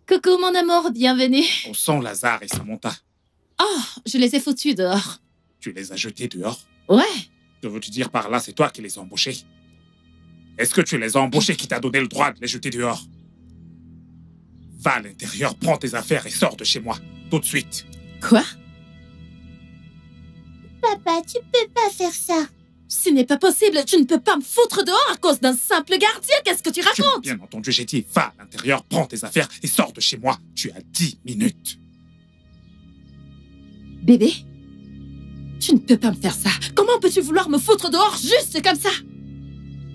[SPEAKER 2] Coucou mon amour, bienvenue.
[SPEAKER 4] Au sang, Lazare et Samantha.
[SPEAKER 2] Oh, je les ai foutus dehors.
[SPEAKER 4] Tu les as jetés dehors?
[SPEAKER 2] Ouais.
[SPEAKER 4] Que veux-tu dire par là? C'est toi qui les as embauchés? Est-ce que tu les as embauchés qui t'a donné le droit de les jeter dehors? Va à l'intérieur, prends tes affaires et sors de chez moi. Tout de suite.
[SPEAKER 2] Quoi?
[SPEAKER 6] Papa, tu peux pas faire ça.
[SPEAKER 2] Ce n'est pas possible, tu ne peux pas me foutre dehors à cause d'un simple gardien, qu'est-ce que tu
[SPEAKER 4] Tu m'as
[SPEAKER 2] racontes?
[SPEAKER 4] bien entendu, j'ai dit va à l'intérieur, prends tes affaires et sors de chez moi. Tu as 10 minutes.
[SPEAKER 2] Bébé? Tu ne peux pas me faire ça. Comment peux-tu vouloir me foutre dehors juste comme ça?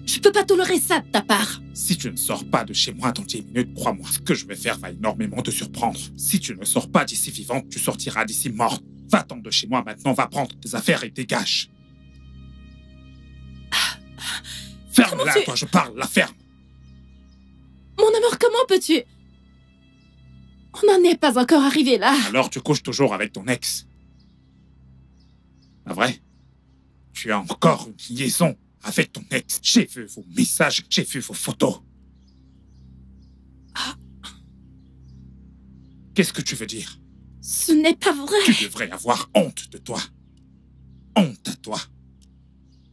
[SPEAKER 2] Je peux pas tolérer ça de ta part.
[SPEAKER 4] Si tu ne sors pas de chez moi dans 10 minutes, crois-moi, ce que je vais faire va énormément te surprendre. Si tu ne sors pas d'ici vivante, tu sortiras d'ici morte. Va-t'en de chez moi maintenant, va prendre tes affaires et dégage. Ferme-la,
[SPEAKER 2] Comment tu-
[SPEAKER 4] toi, je parle, la ferme.
[SPEAKER 2] Mon amour, comment peux-tu... On n'en est pas encore arrivé là.
[SPEAKER 4] Alors tu couches toujours avec ton ex. Pas vrai? Tu as encore une liaison avec ton ex. J'ai vu vos messages, j'ai vu vos photos. Qu'est-ce que tu veux dire?
[SPEAKER 2] Ce n'est pas vrai.
[SPEAKER 4] Tu devrais avoir honte de toi. Honte à toi.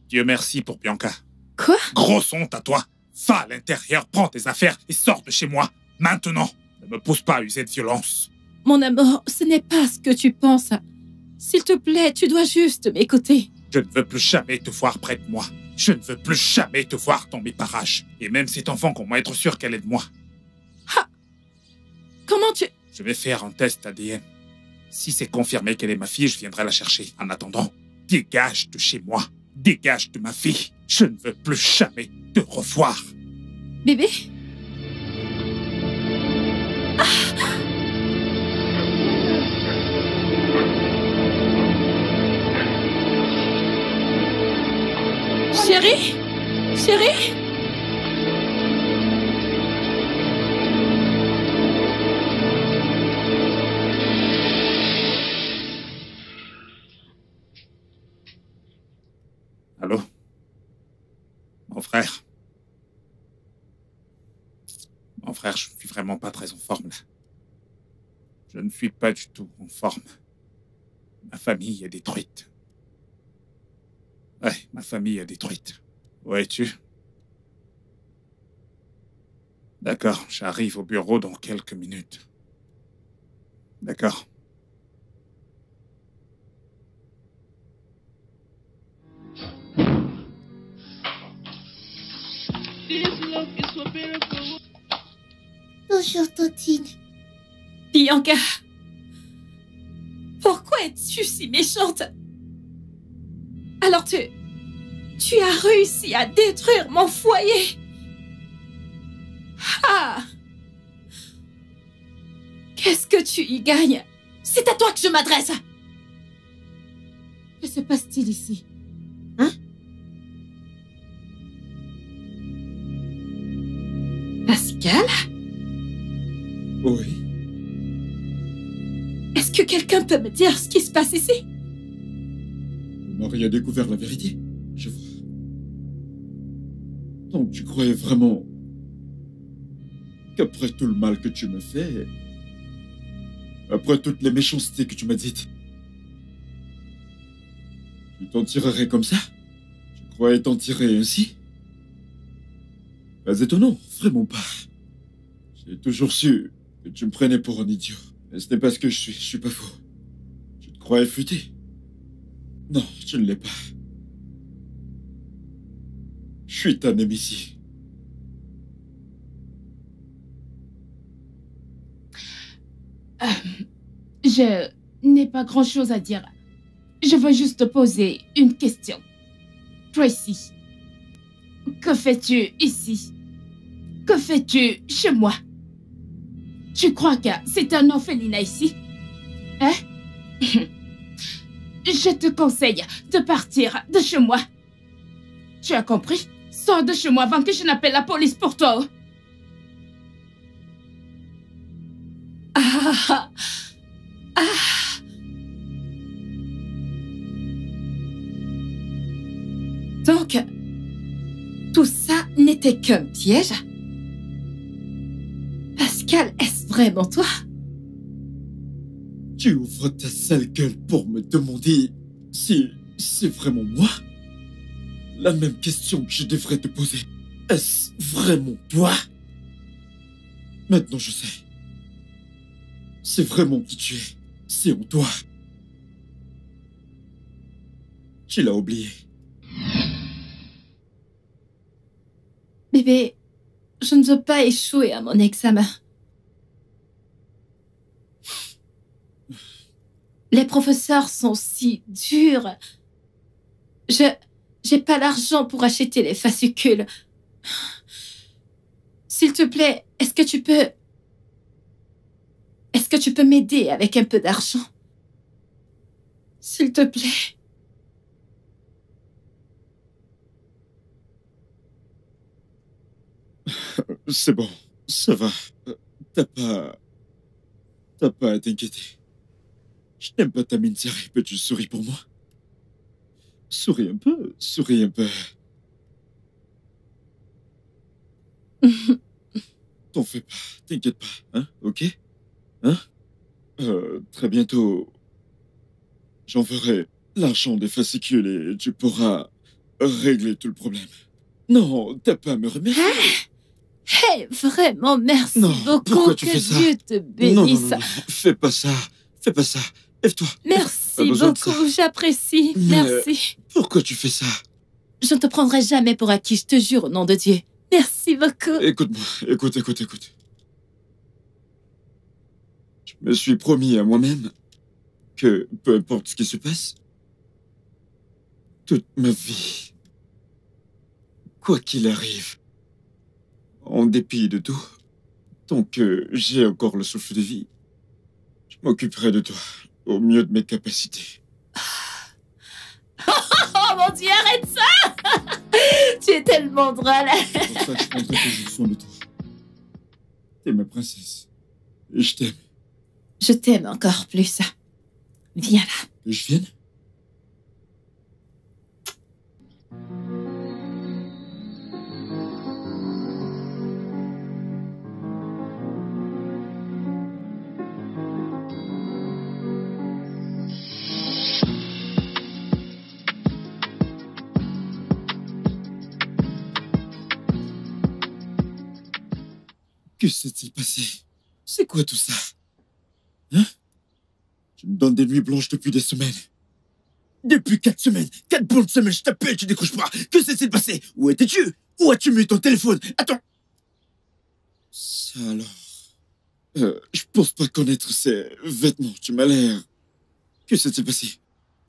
[SPEAKER 4] Dieu merci pour Bianca.
[SPEAKER 2] Quoi?
[SPEAKER 4] Grosse honte à toi. Va à l'intérieur, prends tes affaires et sors de chez moi. Maintenant. Ne me pousse pas à user de violence.
[SPEAKER 2] Mon amour, ce n'est pas ce que tu penses. S'il te plaît, tu dois juste m'écouter.
[SPEAKER 4] Je ne veux plus jamais te voir près de moi. Je ne veux plus jamais te voir dans mes parages. Et même cet enfant, comment être sûr qu'elle est de moi?
[SPEAKER 2] Comment tu...
[SPEAKER 4] Je vais faire un test ADN. Si c'est confirmé qu'elle est ma fille, je viendrai la chercher. En attendant, dégage de chez moi. Dégage de ma fille. Je ne veux plus jamais te revoir.
[SPEAKER 2] Bébé? Chérie? Chérie?
[SPEAKER 4] Allô? Mon frère? Mon frère, je ne suis vraiment pas très en forme là. Je ne suis pas du tout en forme. Ma famille est détruite. Ouais, ma famille est détruite. Où es-tu? D'accord, j'arrive au bureau dans quelques minutes. D'accord.
[SPEAKER 3] This love is so beautiful.
[SPEAKER 6] Bonjour, Tantine.
[SPEAKER 2] Bianca, pourquoi es-tu si méchante? Alors tu as réussi à détruire mon foyer. Ah! Qu'est-ce que tu y gagnes? C'est à toi que je m'adresse.
[SPEAKER 1] Que se passe-t-il ici? Hein?
[SPEAKER 2] Pascal?
[SPEAKER 8] Oui.
[SPEAKER 2] Est-ce que quelqu'un peut me dire ce qui se passe ici?
[SPEAKER 8] Marie a découvert la vérité. Je vois. Donc tu croyais vraiment qu'après tout le mal que tu me fais, après toutes les méchancetés que tu m'as dites, tu t'en tirerais comme ça? Tu croyais t'en tirer ainsi? Pas étonnant, vraiment pas. J'ai toujours su que tu me prenais pour un idiot. Mais ce n'est pas ce que je suis pas faux. Tu te croyais futé? Non, tu ne l'es pas. Je suis ta némésie.
[SPEAKER 1] Je n'ai pas grand-chose à dire. Je veux juste te poser une question. Tracy, que fais-tu ici? Que fais-tu chez moi? Tu crois que c'est un orphelinat ici? Hein? Je te conseille de partir de chez moi. Tu as compris? Sors de chez moi avant que je n'appelle la police pour toi.
[SPEAKER 2] Ah! Ah! Donc, tout ça n'était qu'un piège? Pascal, est-ce vraiment toi?
[SPEAKER 8] Tu ouvres ta sale gueule pour me demander si c'est vraiment moi? La même question que je devrais te poser. Est-ce vraiment toi? Maintenant je sais. C'est vraiment qui tu es. C'est en toi. Tu l'as oublié.
[SPEAKER 2] Bébé, je ne veux pas échouer à mon examen. Les professeurs sont si durs. J'ai pas l'argent pour acheter les fascicules. S'il te plaît, est-ce que tu peux m'aider avec un peu d'argent? S'il te plaît.
[SPEAKER 8] C'est bon, ça va. T'as pas à t'inquiéter. Je n'aime pas ta mine sérieuse. Peux-tu sourire pour moi? Souris un peu, souris un peu. T'en fais pas, t'inquiète pas, hein, ok? Hein? Très bientôt, j'enverrai l'argent des fascicules et tu pourras régler tout le problème. Non, t'as pas à me remercier.
[SPEAKER 2] Hey, vraiment, merci
[SPEAKER 8] Non,
[SPEAKER 2] beaucoup.
[SPEAKER 8] pourquoi tu
[SPEAKER 2] que
[SPEAKER 8] fais ça?
[SPEAKER 2] Dieu te bénisse.
[SPEAKER 8] Non, fais pas ça, fais pas ça. Lève-toi.
[SPEAKER 2] Merci
[SPEAKER 8] Pas besoin de
[SPEAKER 2] beaucoup, j'apprécie.
[SPEAKER 8] Mais-
[SPEAKER 2] Merci.
[SPEAKER 8] Pourquoi tu fais ça?
[SPEAKER 2] Je ne te prendrai jamais pour acquis, je te jure, au nom de Dieu. Merci beaucoup.
[SPEAKER 8] Écoute-moi, écoute. Je me suis promis à moi-même que peu importe ce qui se passe, toute ma vie, quoi qu'il arrive, en dépit de tout, tant que j'ai encore le souffle de vie, je m'occuperai de toi au mieux de mes capacités.
[SPEAKER 2] Oh mon Dieu, arrête ça! Tu es tellement drôle.
[SPEAKER 8] C'est pour ça que je prendrai toujours soin de toi. T'es ma princesse. Et je t'aime.
[SPEAKER 2] Je t'aime encore plus. Viens là.
[SPEAKER 8] Que je vienne? Que s'est-il passé? C'est quoi tout ça? Hein? Tu me donnes des nuits blanches depuis des semaines. Depuis 4 semaines, 4 bonnes semaines, je t'appelle, tu décroches pas. Que s'est-il passé? Où étais-tu? Où as-tu mis ton téléphone? Attends. Ça alors. Je pense pas connaître ces vêtements, tu m'as l'air. Que s'est-il passé?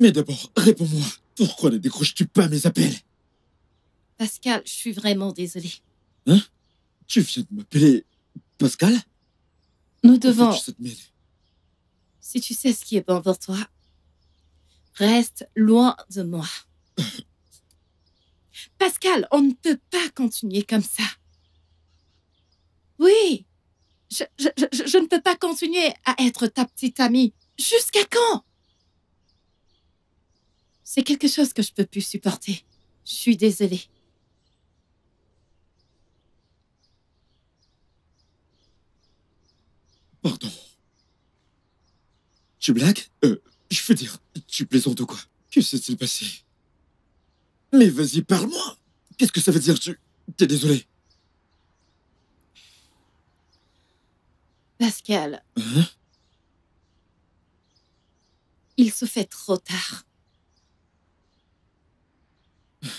[SPEAKER 8] Mais d'abord, réponds-moi. Pourquoi ne décroches-tu pas mes appels?
[SPEAKER 2] Pascal, je suis vraiment désolée.
[SPEAKER 8] Hein? Tu viens de m'appeler Pascal?
[SPEAKER 2] Nous devons...
[SPEAKER 8] Pourquoi tu te mêles?
[SPEAKER 2] Si tu sais ce qui est bon pour toi, reste loin de moi. Pascal, on ne peut pas continuer comme ça. Oui, je ne peux pas continuer à être ta petite amie. Jusqu'à quand? C'est quelque chose que je peux plus supporter. Je suis désolée.
[SPEAKER 8] Pardon. Tu blagues? Je veux dire, tu plaisantes ou quoi? Que s'est-il passé? Mais vas-y, parle-moi. Qu'est-ce que ça veut dire? T'es désolé?
[SPEAKER 2] Pascal,
[SPEAKER 8] Hein?
[SPEAKER 2] il se fait trop tard.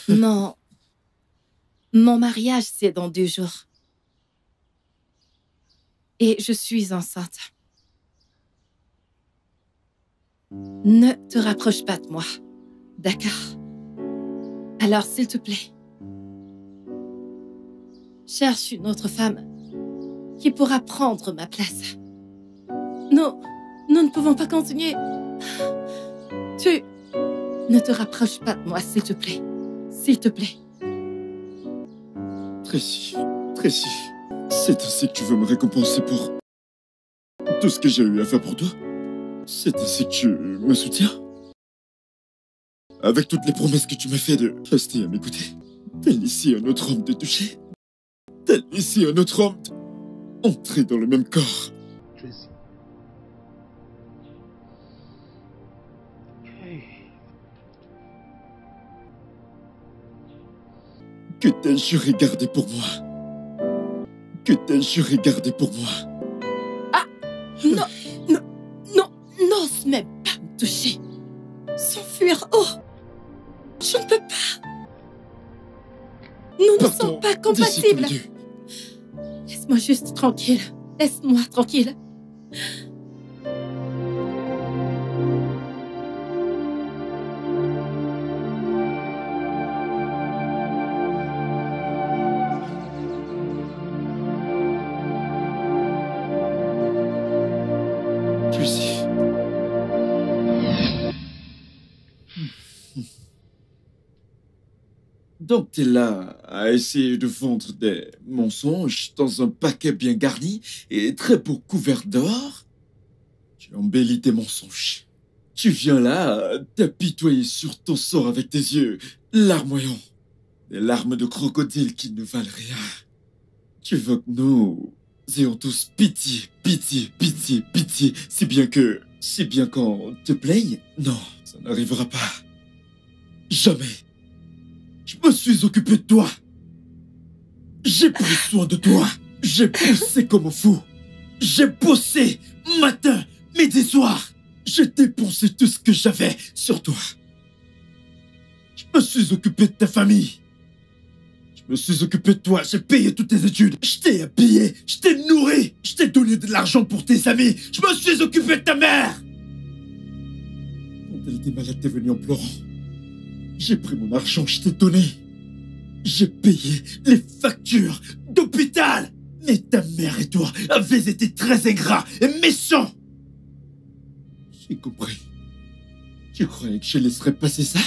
[SPEAKER 2] Non. Mon mariage, c'est dans 2 jours. Et je suis enceinte. Ne te rapproche pas de moi. D'accord? Alors, s'il te plaît, cherche une autre femme qui pourra prendre ma place. Non, nous ne pouvons pas continuer. Tu... Ne te rapproche pas de moi, s'il te plaît. S'il te plaît.
[SPEAKER 8] Tracy, Tracy, c'est ainsi que tu veux me récompenser pour tout ce que j'ai eu à faire pour toi? C'est ainsi que tu me soutiens? Avec toutes les promesses que tu m'as fait de rester à m'écouter, tel ici un autre homme de toucher, tel ici un autre homme entrer dans le même corps.
[SPEAKER 3] Tracy. Hey.
[SPEAKER 8] Que t'as juré garder pour moi. Que t'as juré garder pour moi.
[SPEAKER 2] Ah! Non! Non! Non! N'ose même pas me toucher! S'enfuir! Oh! Je ne peux pas! Nous ne
[SPEAKER 8] Partons
[SPEAKER 2] sommes pas
[SPEAKER 8] d'ici tous les
[SPEAKER 2] compatibles!
[SPEAKER 8] deux.
[SPEAKER 2] Laisse-moi juste tranquille. Laisse-moi tranquille.
[SPEAKER 8] Tracy. Donc t'es là à essayer de vendre des mensonges dans un paquet bien garni et très beau couvert d'or? Tu embellis tes mensonges. Tu viens là t'apitoyer sur ton sort avec tes yeux larmoyants. Des larmes de crocodile qui ne valent rien. Tu veux que nous ayons tous pitié, pitié, pitié, pitié, si bien qu'on te plaigne? Non, ça n'arrivera pas. Jamais. Je me suis occupé de toi. J'ai pris soin de toi. J'ai poussé comme un fou. J'ai bossé matin, midi, soir. J'ai dépensé tout ce que j'avais sur toi. Je me suis occupé de ta famille. Je me suis occupé de toi. J'ai payé toutes tes études. Je t'ai habillé. Je t'ai nourri. Je t'ai donné de l'argent pour tes amis. Je me suis occupé de ta mère. Quand elle était malade, t'es venu en pleurant. J'ai pris mon argent, je t'ai donné. J'ai payé les factures d'hôpital. Mais ta mère et toi avez été très ingrats et méchants. J'ai compris. Tu croyais que je laisserais passer ça?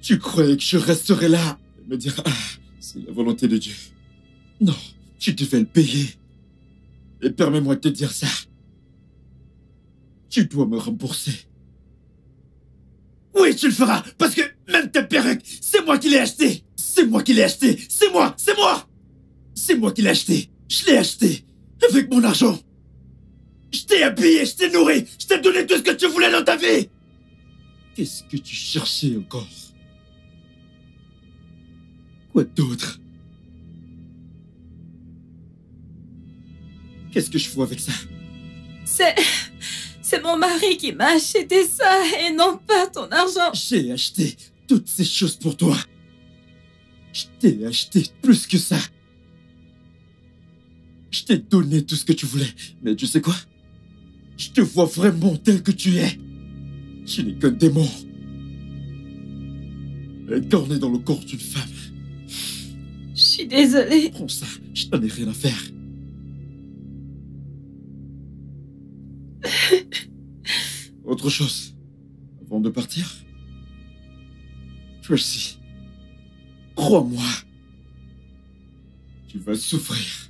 [SPEAKER 8] Tu croyais que je resterais là et me dire « Ah, c'est la volonté de Dieu ». Non, tu devais le payer. Et permets-moi de te dire ça. Tu dois me rembourser. Oui, tu le feras, parce que même ta perruque, c'est moi qui l'ai achetée. C'est moi qui l'ai achetée. C'est moi, c'est moi. C'est moi qui l'ai achetée. Je l'ai achetée avec mon argent. Je t'ai habillé, je t'ai nourri, je t'ai donné tout ce que tu voulais dans ta vie. Qu'est-ce que tu cherchais encore? Quoi d'autre? Qu'est-ce que je fous avec ça?
[SPEAKER 7] C'est mon mari qui m'a acheté ça et non pas ton argent.
[SPEAKER 8] J'ai acheté toutes ces choses pour toi. Je t'ai acheté plus que ça. Je t'ai donné tout ce que tu voulais. Mais tu sais quoi? Je te vois vraiment tel que tu es. Tu n'es qu'un démon. Incarné dans le corps d'une femme.
[SPEAKER 7] Je suis désolée.
[SPEAKER 8] Prends ça, je t'en ai rien à faire. Autre chose. Avant de partir, Tracy, crois-moi, tu vas souffrir.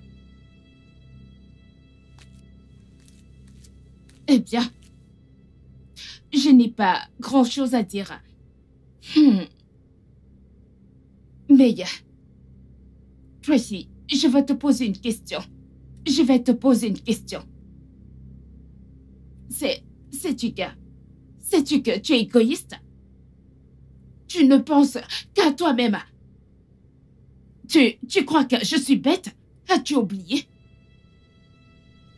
[SPEAKER 1] Eh bien, je n'ai pas grand-chose à dire. Mais, Tracy, je vais te poser une question. Sais-tu que tu es égoïste? Tu ne penses qu'à toi-même. Tu crois que je suis bête? As-tu oublié?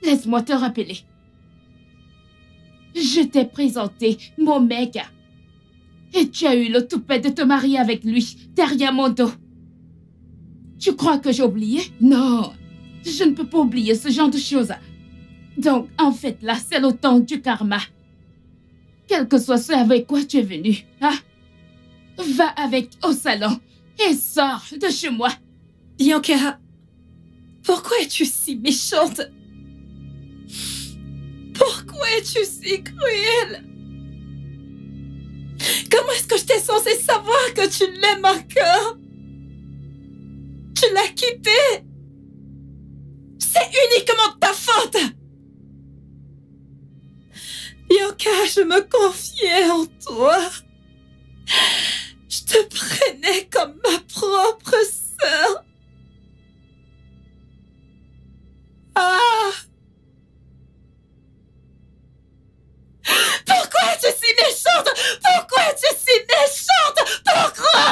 [SPEAKER 1] Laisse-moi te rappeler. Je t'ai présenté mon mec. Et tu as eu le toupet de te marier avec lui, derrière mon dos. Tu crois que j'ai oublié? Non, je ne peux pas oublier ce genre de choses. Donc, en fait, là, c'est le temps du karma. Quel que soit ce avec quoi tu es venu, hein? Va avec au salon et sors de chez moi.
[SPEAKER 7] Bianca, pourquoi es-tu si méchante? Pourquoi es-tu si cruelle? Comment est-ce que j'étais censée savoir que tu l'aimes encore? Tu l'as quitté. C'est uniquement de ta faute. Bianca, je me confiais en toi. Je te prenais comme ma propre sœur. Ah! Pourquoi es-tu si méchante? Pourquoi es-tu si méchante? Pourquoi?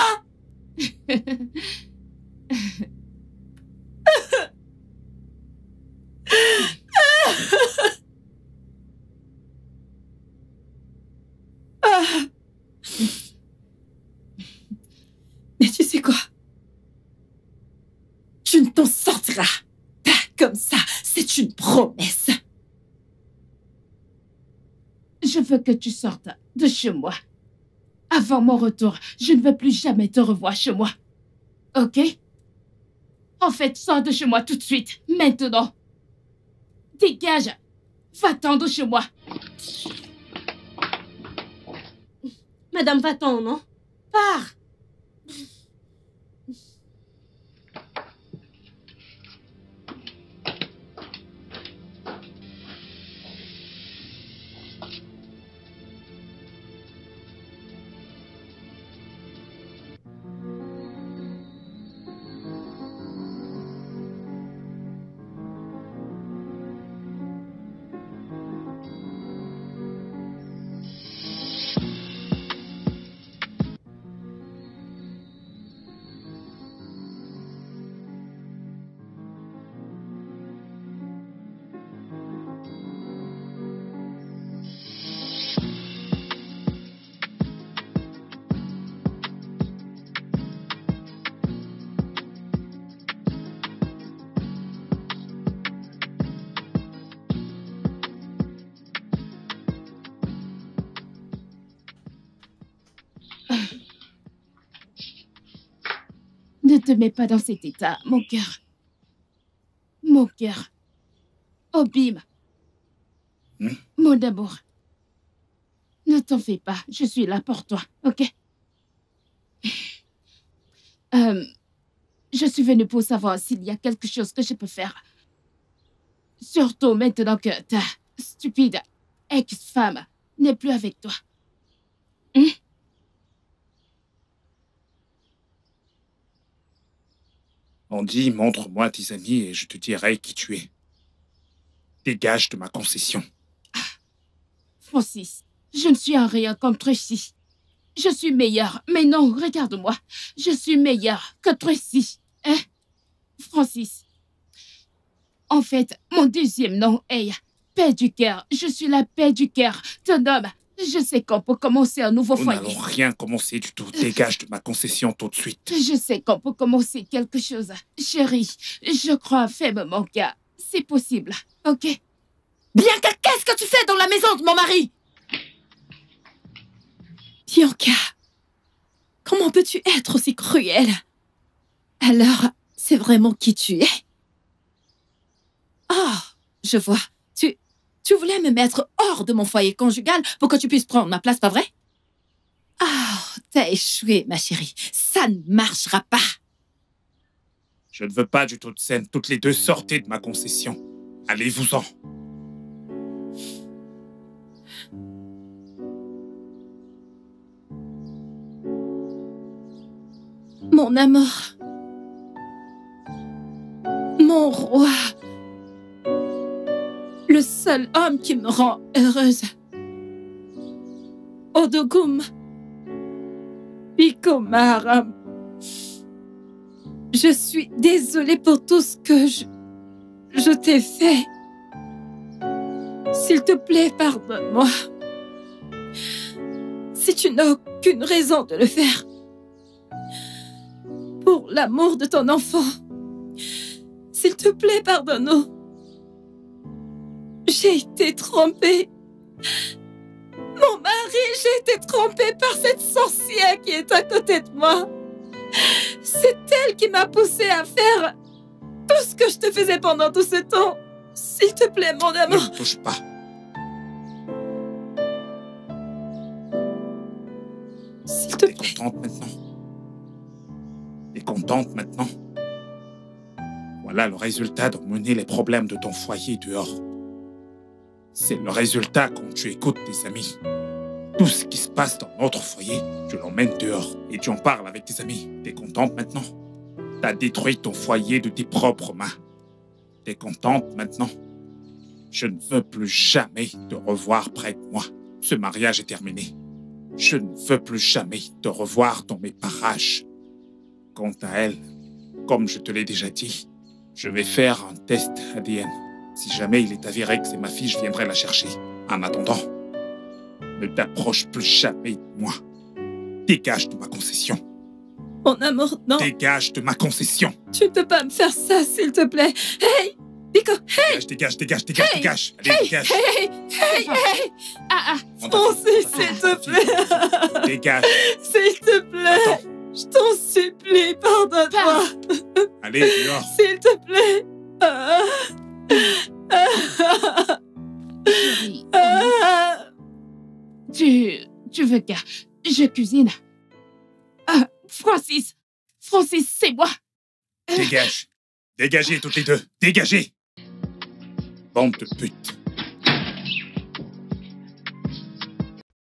[SPEAKER 7] Mais tu sais quoi? Tu ne t'en sortiras pas comme ça. C'est une promesse.
[SPEAKER 1] Je veux que tu sortes de chez moi. Avant mon retour, je ne veux plus jamais te revoir chez moi. Ok? En fait, sors de chez moi tout de suite, maintenant. Dégage. Va-t'en de chez moi.
[SPEAKER 9] Madame, va-t'en, non? Pars.
[SPEAKER 1] Ne te mets pas dans cet état, mon cœur. Mon cœur. Obim. Mon amour. Ne t'en fais pas, je suis là pour toi, ok? Je suis venue pour savoir s'il y a quelque chose que je peux faire. Surtout maintenant que ta stupide ex-femme n'est plus avec toi.
[SPEAKER 4] Andy, montre-moi tes amis et je te dirai qui tu es. Dégage de ma concession.
[SPEAKER 1] Francis, je ne suis un rien comme Tracy. Je suis meilleure, mais non, regarde-moi. Je suis meilleure que Tracy. Hein? Francis, En fait, mon deuxième nom est paix du cœur. Je suis la paix du cœur. Ton homme, je sais qu'on peut commencer un nouveau
[SPEAKER 4] Nous
[SPEAKER 1] foyer.
[SPEAKER 4] n'allons rien commencer du tout. Dégage de ma concession tout de suite.
[SPEAKER 1] Je sais qu'on peut commencer quelque chose. Chérie, je crois fermement que c'est possible. Ok?
[SPEAKER 2] Bianca, qu'est-ce que tu fais dans la maison de mon mari? Bianca, comment peux-tu être aussi cruelle? Alors, c'est vraiment qui tu es? Ah, je vois. Tu voulais me mettre hors de mon foyer conjugal pour que tu puisses prendre ma place, pas vrai? Ah, t'as échoué, ma chérie. Ça ne marchera pas.
[SPEAKER 4] Je ne veux pas du tout de scène. Toutes les deux, sortez de ma concession. Allez-vous-en.
[SPEAKER 2] Mon amour. Mon roi. Le seul homme qui me rend heureuse. Odogum. Bikomaram. Je suis désolée pour tout ce que je t'ai fait. S'il te plaît, pardonne-moi. Si tu n'as aucune raison de le faire. Pour l'amour de ton enfant. S'il te plaît, pardonne-nous. J'ai été trompée. Mon mari, j'ai été trompée par cette sorcière qui est à côté de moi. C'est elle qui m'a poussée à faire tout ce que je te faisais pendant tout ce temps. S'il te plaît, mon amour.
[SPEAKER 4] Ne me touche pas.
[SPEAKER 2] S'il te plaît.
[SPEAKER 4] T'es contente maintenant? T'es contente maintenant? Voilà le résultat d'emmener les problèmes de ton foyer dehors. C'est le résultat quand tu écoutes tes amis. Tout ce qui se passe dans notre foyer, tu l'emmènes dehors et tu en parles avec tes amis. T'es contente maintenant? T'as détruit ton foyer de tes propres mains. T'es contente maintenant? Je ne veux plus jamais te revoir près de moi. Ce mariage est terminé. Je ne veux plus jamais te revoir dans mes parages. Quant à elle, comme je te l'ai déjà dit, je vais faire un test ADN. Si jamais il est avéré que c'est ma fille, je viendrai la chercher. En attendant, ne t'approche plus jamais de moi. Dégage de ma concession.
[SPEAKER 2] Mon amour, non.
[SPEAKER 4] Dégage de ma concession.
[SPEAKER 2] Tu ne peux pas me faire ça, s'il te plaît. Hey, Biko, hey.
[SPEAKER 4] Dégage.
[SPEAKER 2] Hey.
[SPEAKER 4] Dégage. Allez,
[SPEAKER 2] Hey,
[SPEAKER 4] dégage.
[SPEAKER 2] hey.
[SPEAKER 4] On
[SPEAKER 2] Francis, s'il te plaît.
[SPEAKER 4] Dégage.
[SPEAKER 2] S'il te plaît.
[SPEAKER 4] Attends.
[SPEAKER 2] Je t'en supplie, pardonne-moi.
[SPEAKER 4] Allez, dehors.
[SPEAKER 2] S'il te plaît.
[SPEAKER 1] Chérie, tu veux que je cuisine? Francis, c'est moi.
[SPEAKER 4] Dégage. Dégagez toutes les deux. Dégagez. Bande de putes.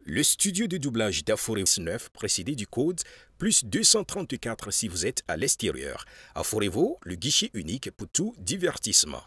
[SPEAKER 10] Le studio de doublage d'Aforevox 9 précédé du code plus 234 si vous êtes à l'extérieur. Aforevo, le guichet unique pour tout divertissement.